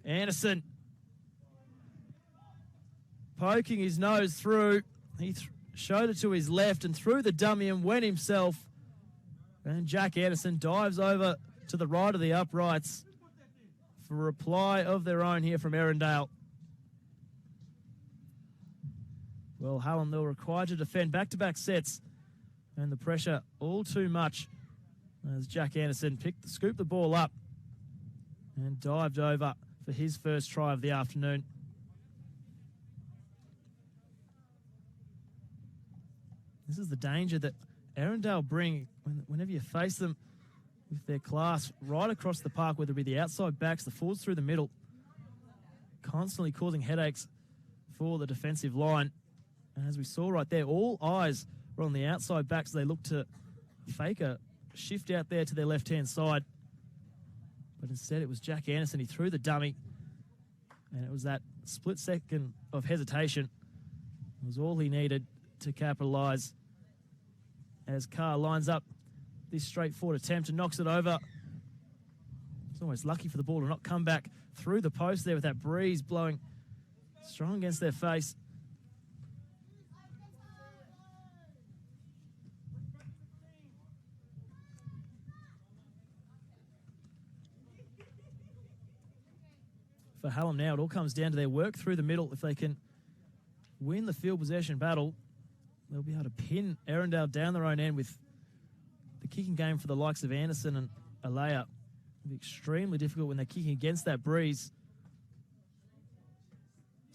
Anderson poking his nose through. He showed it to his left and threw the dummy and went himself. And Jack Anderson dives over to the right of the uprights for a reply of their own here from Erindale. Well, Hallam, they're required to defend back-to-back sets, and the pressure all too much as Jack Anderson scooped the ball up and dived over for his first try of the afternoon. This is the danger that Erindale bring whenever you face them with their class right across the park, whether it be the outside backs, the forwards through the middle, constantly causing headaches for the defensive line. And as we saw right there, all eyes were on the outside backs. They looked to fake a shift out there to their left-hand side. But instead it was Jack Anderson. He threw the dummy. And it was that split second of hesitation. It was all he needed to capitalise. As Carr lines up this straightforward attempt and knocks it over. It's almost lucky for the ball to not come back through the post there with that breeze blowing strong against their face. For Hallam now, it all comes down to their work through the middle. If they can win the field possession battle, they'll be able to pin Erindale down their own end with the kicking game for the likes of Anderson and Alea. It'll be extremely difficult when they're kicking against that breeze.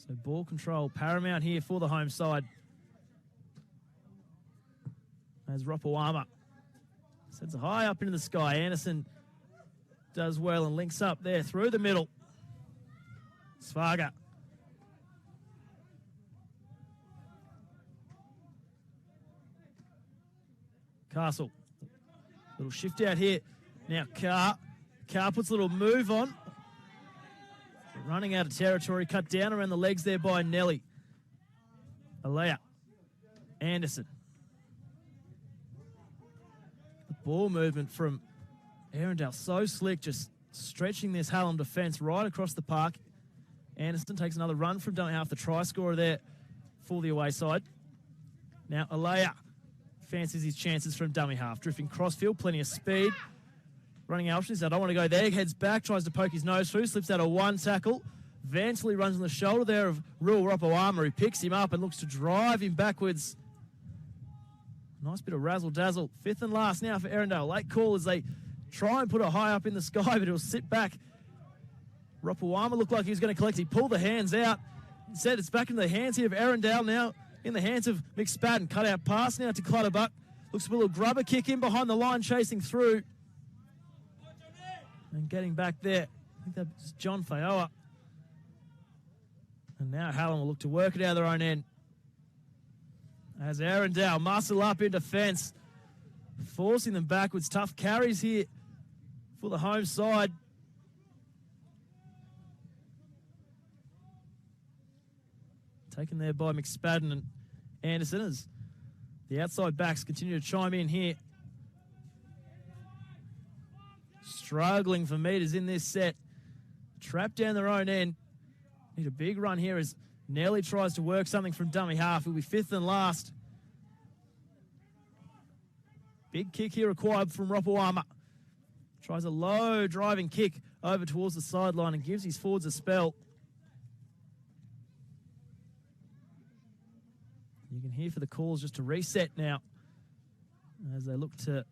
So ball control paramount here for the home side. As Ropawama sends it high up into the sky. Anderson does well and links up there through the middle. Svaga. Castle. Little shift out here. Now Carr puts a little move on. Running out of territory. Cut down around the legs there by Nelly. Alea. Anderson. The ball movement from Erindale so slick, just stretching this Hallam defence right across the park. Anderson takes another run from dummy half, the try scorer there for the away side. Now Alea fancies his chances from dummy half. Drifting crossfield, plenty of speed. Running out options. I don't want to go there. Heads back, tries to poke his nose through, slips out a one tackle. Vansley runs on the shoulder there of Ruel Ropawama, who picks him up and looks to drive him backwards. Nice bit of razzle-dazzle. Fifth and last now for Erindale. Late call as they try and put it high up in the sky, but it'll sit back. Ropawama looked like he was going to collect. He pulled the hands out. Instead, it's back into the hands here of Erindale now. In the hands of McSpadden. Cut out pass now to Clutterbuck. Looks for a little grubber kick in behind the line, chasing through. And getting back there. I think that's John Fayoa. And now Hallam will look to work it out of their own end. As Erindale muscle up in defence. forcing them backwards. Tough carries here for the home side. Taken there by McSpadden and Anderson as the outside backs continue to chime in here. Struggling for meters in this set. Trapped down their own end. Need a big run here as Nelly tries to work something from dummy half. He'll be fifth and last. Big kick here required from Ropawama. Tries a low driving kick over towards the sideline and gives his forwards a spell. You can hear for the calls just to reset now as they look to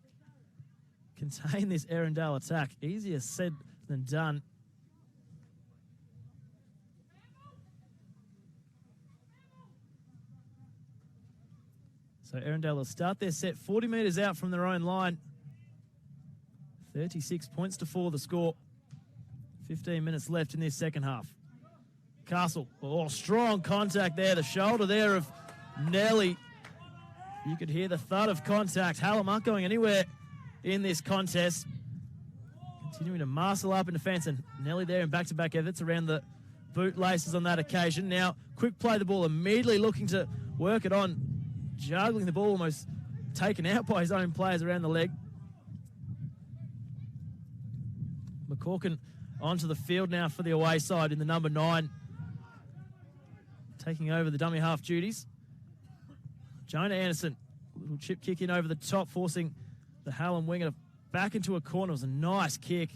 contain this Erindale attack. Easier said than done. So Erindale will start their set 40 metres out from their own line. 36 points to 4 the score. 15 minutes left in this second half. Castle, oh, strong contact there. The shoulder there of Nelly. You could hear the thud of contact. Hallam aren't going anywhere in this contest. Continuing to muscle up in defence, and Nelly there in back-to-back efforts around the bootlaces on that occasion. Now, quick play the ball, immediately looking to work it on. Juggling the ball, almost taken out by his own players around the leg. McCorkin onto the field now for the away side in the number 9. Taking over the dummy half duties. Jonah Anderson, little chip kick in over the top, forcing the Hallam winger back into a corner. It was a nice kick.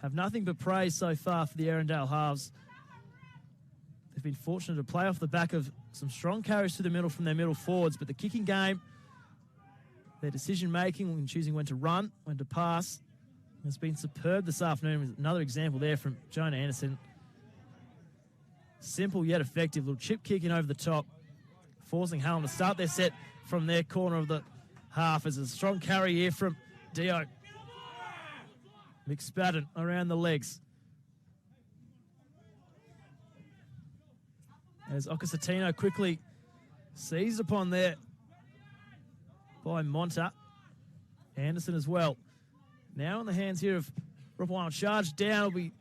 Have nothing but praise so far for the Erindale halves. They've been fortunate to play off the back of some strong carries to the middle from their middle forwards, but the kicking game, their decision-making when choosing when to run, when to pass, has been superb this afternoon. Another example there from Jonah Anderson. Simple yet effective. Little chip kicking over the top, forcing Hallam to start their set from their corner of the half. As a strong carry here from Dio. McSpadden around the legs. As Ocasatino quickly seized upon there by Monta. Anderson as well. Now in the hands here of Ropawama. Charge down, will be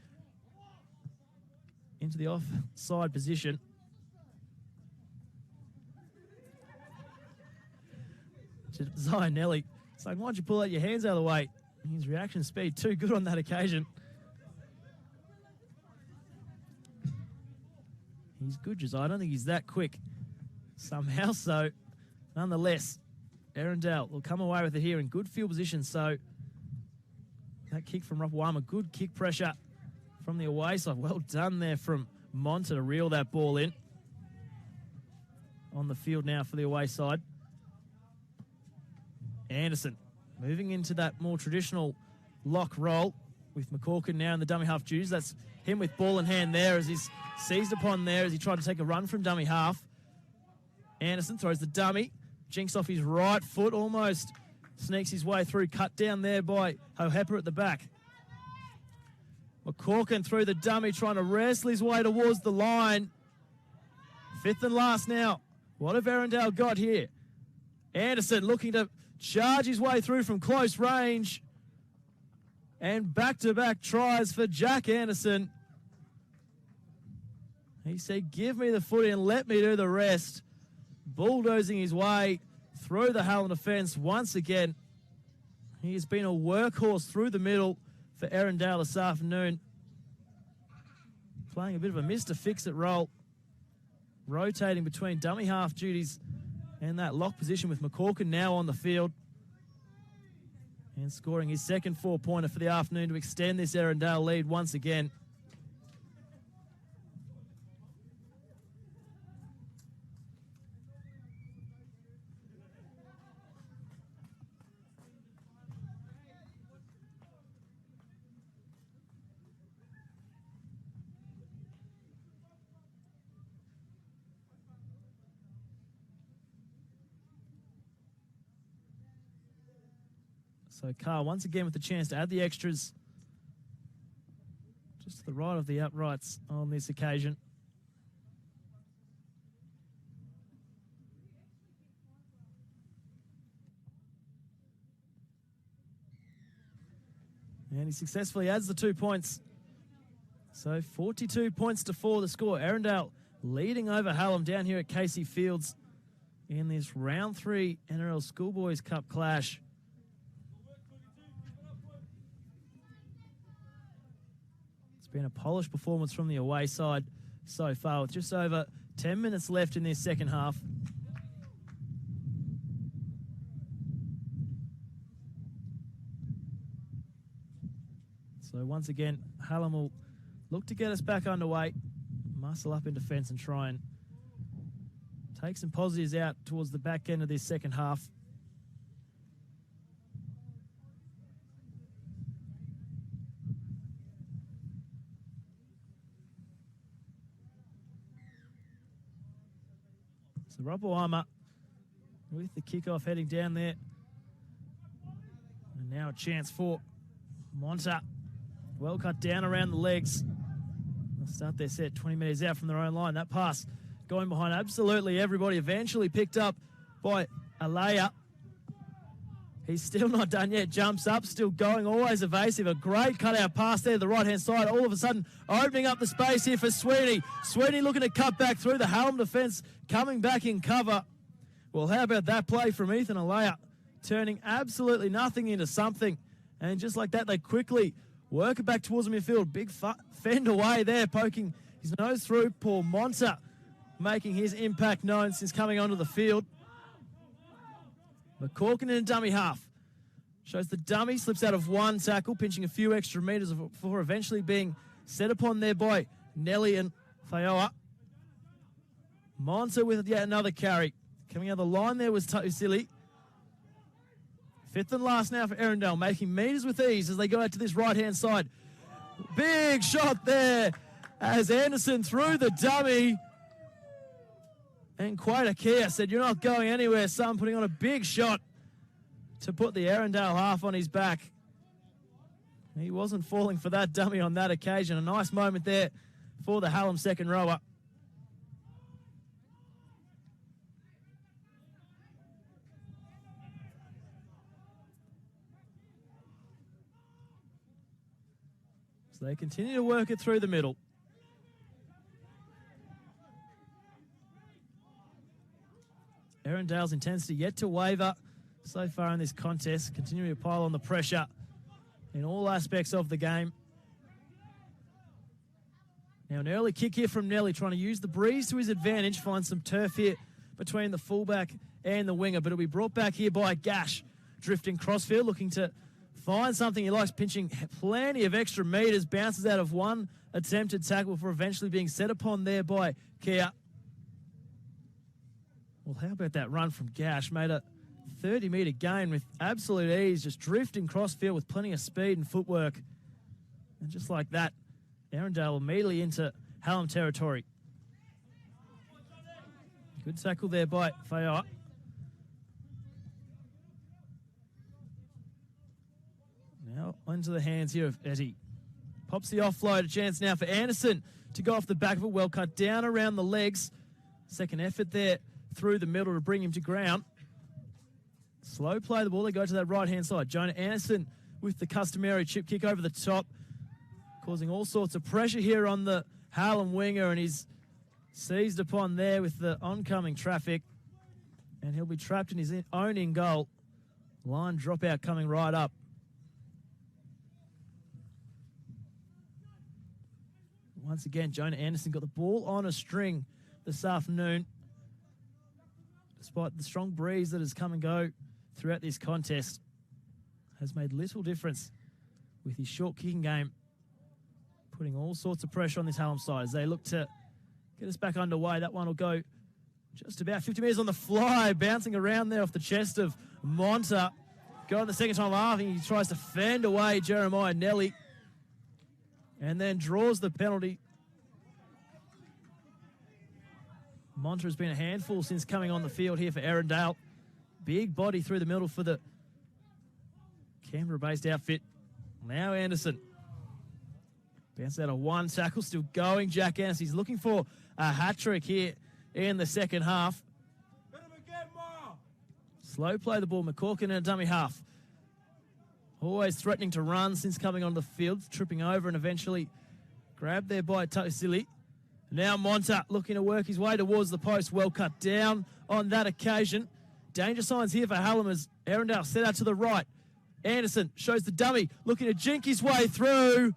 into the offside position. Zion Nelly saying, why'd you pull out your hands out of the way? His reaction speed too good on that occasion. He's good, Josiah. I don't think he's that quick. Somehow so. Nonetheless, Erindale will come away with it here in good field position. So that kick from Ropawama, good kick pressure from the away side. Well done there from Monta to reel that ball in. On the field now for the away side. Anderson moving into that more traditional lock roll with McCorkin now in the dummy half duties. That's him with ball in hand there as he's seized upon there as he tried to take a run from dummy half. Anderson throws the dummy, jinks off his right foot, almost sneaks his way through, cut down there by Hohepper at the back. McCorkin through the dummy, trying to wrestle his way towards the line. Fifth and last now. What have Erindale got here? Anderson looking to charge his way through from close range. And back-to-back tries for Jack Anderson. He said, give me the footy and let me do the rest. Bulldozing his way through the Hallam defence once again. He has been a workhorse through the middle for Erindale this afternoon. Playing a bit of a Mr. Fix-It role. Rotating between dummy half duties and that lock position with McCorkin now on the field. And scoring his second 4-pointer for the afternoon to extend this Erindale lead once again. So Carr once again with the chance to add the extras. Just to the right of the uprights on this occasion. And he successfully adds the 2 points. So 42 points to 4 the score. Erindale leading over Hallam down here at Casey Fields in this round 3 NRL Schoolboys Cup clash. It's been a polished performance from the away side so far with just over 10 minutes left in this second half. So once again, Hallam will look to get us back underway, muscle up in defence and try and take some positives out towards the back end of this second half. So Roboama with the kickoff heading down there. And now a chance for Monta. Well cut down around the legs. They'll start their set 20 metres out from their own line. That pass going behind absolutely everybody. Eventually picked up by Alea. He's still not done yet. Jumps up, still going, always evasive. A great cutout pass there to the right-hand side. All of a sudden, opening up the space here for Sweeney. Sweeney looking to cut back through the Hallam defence, coming back in cover. Well, how about that play from Ethan Alea? Turning absolutely nothing into something. And just like that, they quickly work it back towards the midfield. Big fend away there, poking his nose through. Paul Monta making his impact known since coming onto the field. McCorkin in a dummy half. Shows the dummy, slips out of one tackle, pinching a few extra metres before eventually being set upon there by Nelly and Fayoa. Monta with yet another carry. Coming out of the line there was Tausili. Fifth and last now for Erindale, making metres with ease as they go out to this right-hand side. Big shot there as Anderson threw the dummy. And quite a care said, "You're not going anywhere, son," putting on a big shot to put the Erindale half on his back. He wasn't falling for that dummy on that occasion. A nice moment there for the Hallam second rower. So they continue to work it through the middle. Erindale's intensity yet to waver so far in this contest, continuing to pile on the pressure in all aspects of the game. Now an early kick here from Nelly, trying to use the breeze to his advantage, find some turf here between the fullback and the winger, but it'll be brought back here by Gash, drifting crossfield, looking to find something he likes, pinching plenty of extra metres, bounces out of one attempted tackle before eventually being set upon there by Kia. Well, how about that run from Gash? Made a 30-metre gain with absolute ease, just drifting crossfield with plenty of speed and footwork. And just like that, Erindale immediately into Hallam territory. Good tackle there by Fayoa. Now onto the hands here of Etty. Pops the offload, a chance now for Anderson to go off the back of it. Well cut down around the legs. Second effort there through the middle to bring him to ground. Slow play the ball. They go to that right-hand side. Jonah Anderson with the customary chip kick over the top, causing all sorts of pressure here on the Hallam winger, and he's seized upon there with the oncoming traffic, and he'll be trapped in his own in-goal. Line dropout coming right up. Once again, Jonah Anderson got the ball on a string this afternoon, despite the strong breeze that has come and go throughout this contest. Has made little difference with his short kicking game, putting all sorts of pressure on this Hallam side as they look to get us back underway. That one will go just about 50 metres on the fly, bouncing around there off the chest of Monta. Going the second time laughing, he tries to fend away Jeremiah Nelly and then draws the penalty. Monta has been a handful since coming on the field here for Erindale. Big body through the middle for the Canberra-based outfit. Now Anderson. Bounce out of one tackle, still going. Jack Anderson, he's looking for a hat-trick here in the second half. Slow play the ball, McCorkin in a dummy half. always threatening to run since coming onto the field, tripping over and eventually grabbed there by Tosili. Now Monta looking to work his way towards the post. Well cut down on that occasion. Danger signs here for Hallam as Erindale set out to the right. Anderson shows the dummy, looking to jink his way through.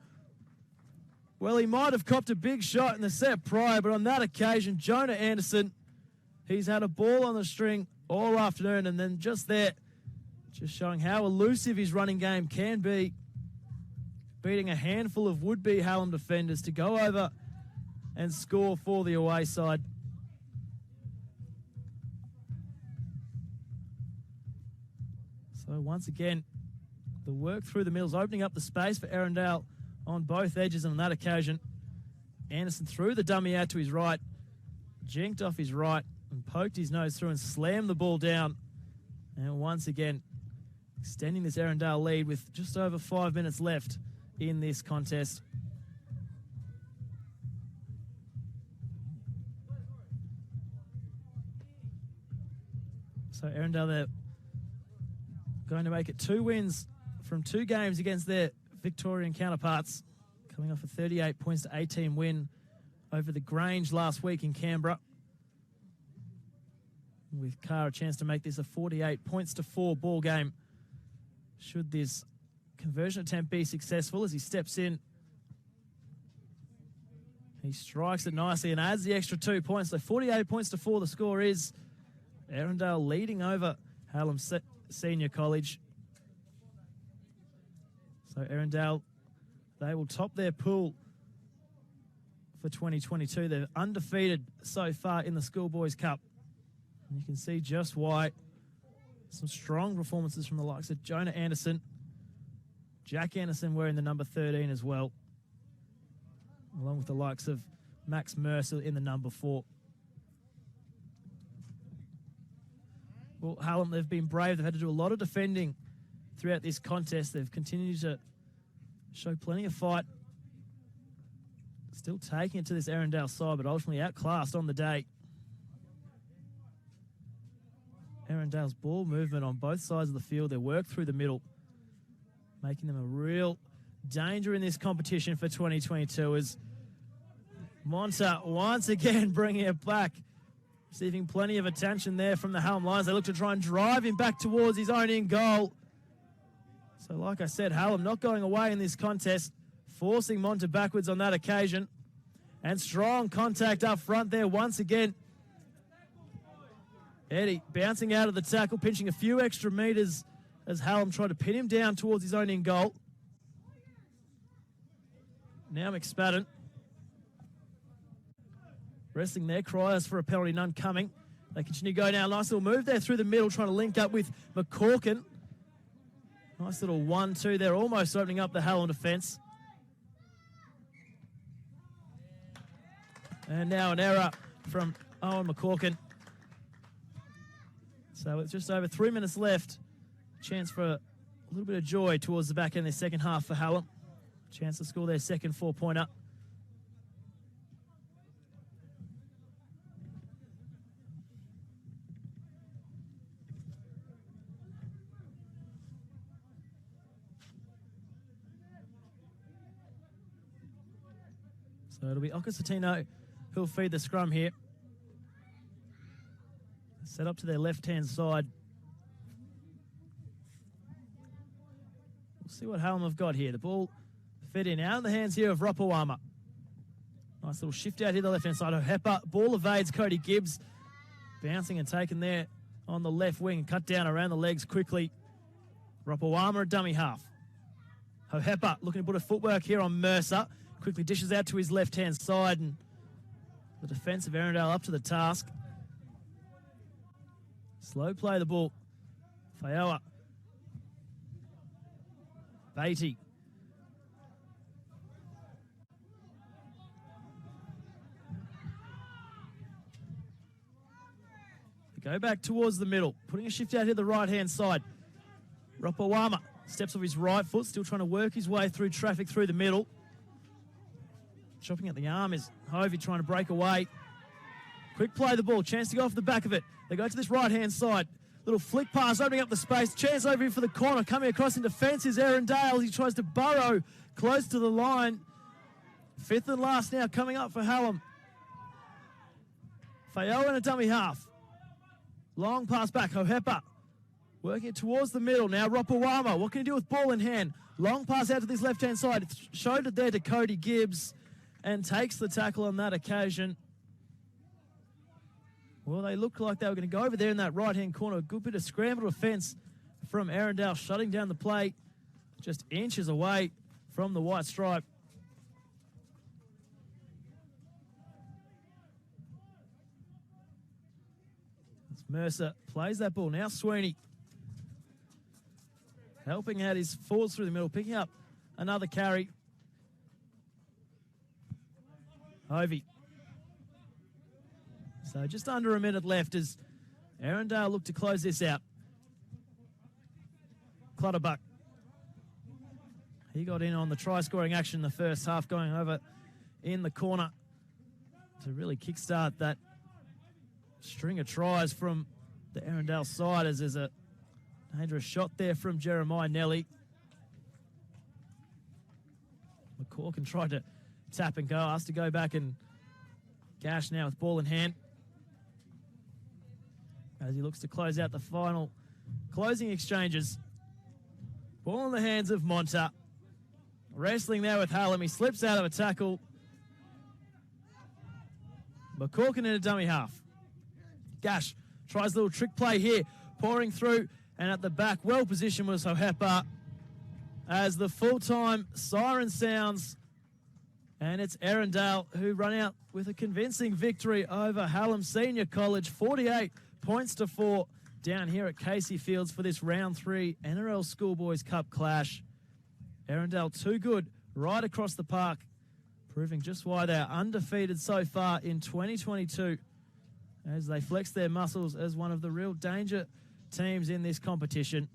Well, he might have copped a big shot in the set prior, but on that occasion, Jonah Anderson, he's had a ball on the string all afternoon, and then just there, just showing how elusive his running game can be, beating a handful of would-be Hallam defenders to go over and score for the away side. So once again, the work through the middle is opening up the space for Erindale on both edges, and on that occasion, Anderson threw the dummy out to his right, jinked off his right, and poked his nose through and slammed the ball down. And once again, extending this Erindale lead with just over 5 minutes left in this contest. So Erindale, they're going to make it 2 wins from 2 games against their Victorian counterparts, coming off a 38 points to 18 win over the Grange last week in Canberra. With Carr a chance to make this a 48 points to 4 ball game, should this conversion attempt be successful as he steps in. He strikes it nicely and adds the extra 2 points. So 48 points to 4 the score is. Erindale leading over Hallam Senior College. So Erindale, they will top their pool for 2022. They're undefeated so far in the Schoolboys Cup. And you can see just why. Some strong performances from the likes of Jonah Anderson. Jack Anderson wearing the number 13 as well, along with the likes of Max Mercer in the number 4. Well, Hallam, they've been brave. They've had to do a lot of defending throughout this contest. They've continued to show plenty of fight. Still taking it to this Erindale side, but ultimately outclassed on the day. Erindale's ball movement on both sides of the field, their work through the middle, making them a real danger in this competition for 2022 as Monta once again bringing it back, receiving plenty of attention there from the Hallam Lions. They look to try and drive him back towards his own in goal. So like I said, Hallam not going away in this contest, forcing Monta backwards on that occasion. And strong contact up front there once again. Eddie bouncing out of the tackle, pinching a few extra metres as Hallam tried to pin him down towards his own in goal. Now McSpadden wrestling their cries for a penalty, none coming. They continue to go now. Nice little move there through the middle, trying to link up with McCorkin. Nice little 1-2 there, almost opening up the Hallam defence. And now an error from Owen McCorkin. So it's just over 3 minutes left. Chance for a little bit of joy towards the back end of the second half for Hallam. Chance to score their second 4-pointer. So it'll be Okasatino who'll feed the scrum here. Set up to their left-hand side. We'll see what Hallam have got here. The ball fed in out of the hands here of Rapawama. Nice little shift out here the left-hand side. Hepa, ball evades Cody Gibbs. Bouncing and taken there on the left wing and cut down around the legs quickly. Rapawama a dummy half. Hohepa looking to put a footwork here on Mercer. Quickly dishes out to his left-hand side, and the defence of Erindale up to the task. Slow play the ball. Fayoa. Beatty. They go back towards the middle, putting a shift out here the right-hand side. Rapawama steps off his right foot, still trying to work his way through traffic through the middle. Chopping at the arm is Hovey trying to break away. Quick play the ball, chance to go off the back of it. They go to this right-hand side. Little flick pass, opening up the space. Chance over here for the corner. Coming across in defence is Erindale. He tries to burrow close to the line. Fifth and last now coming up for Hallam. Fayo in a dummy half. Long pass back. Hohepa working it towards the middle. Now Ropawama. What can he do with ball in hand? Long pass out to this left-hand side. Showed it there to Cody Gibbs and takes the tackle on that occasion. Well, they looked like they were going to go over there in that right-hand corner. A good bit of scramble defence from Erindale, shutting down the play just inches away from the white stripe. As Mercer plays that ball. Now Sweeney helping out his forwards through the middle, picking up another carry. Hovey. So just under a minute left as Erindale look to close this out. Clutterbuck. He got in on the try-scoring action in the first half, going over in the corner to really kickstart that string of tries from the Erindale side, as there's a dangerous shot there from Jeremiah Nelly. McCorkin tried to tap and go, asked to go back, and Gash now with ball in hand as he looks to close out the final closing exchanges. Ball in the hands of Monta. Wrestling there with Hallam. He slips out of a tackle. McCorkin in a dummy half. Gash tries a little trick play here, pouring through, and at the back, well positioned was Hohepa as the full-time siren sounds, and it's Erindale who run out with a convincing victory over Hallam Senior College, 48 points to 4 down here at Casey Fields for this round 3 NRL Schoolboys Cup clash. Erindale too good right across the park, proving just why they're undefeated so far in 2022 as they flex their muscles as one of the real danger teams in this competition.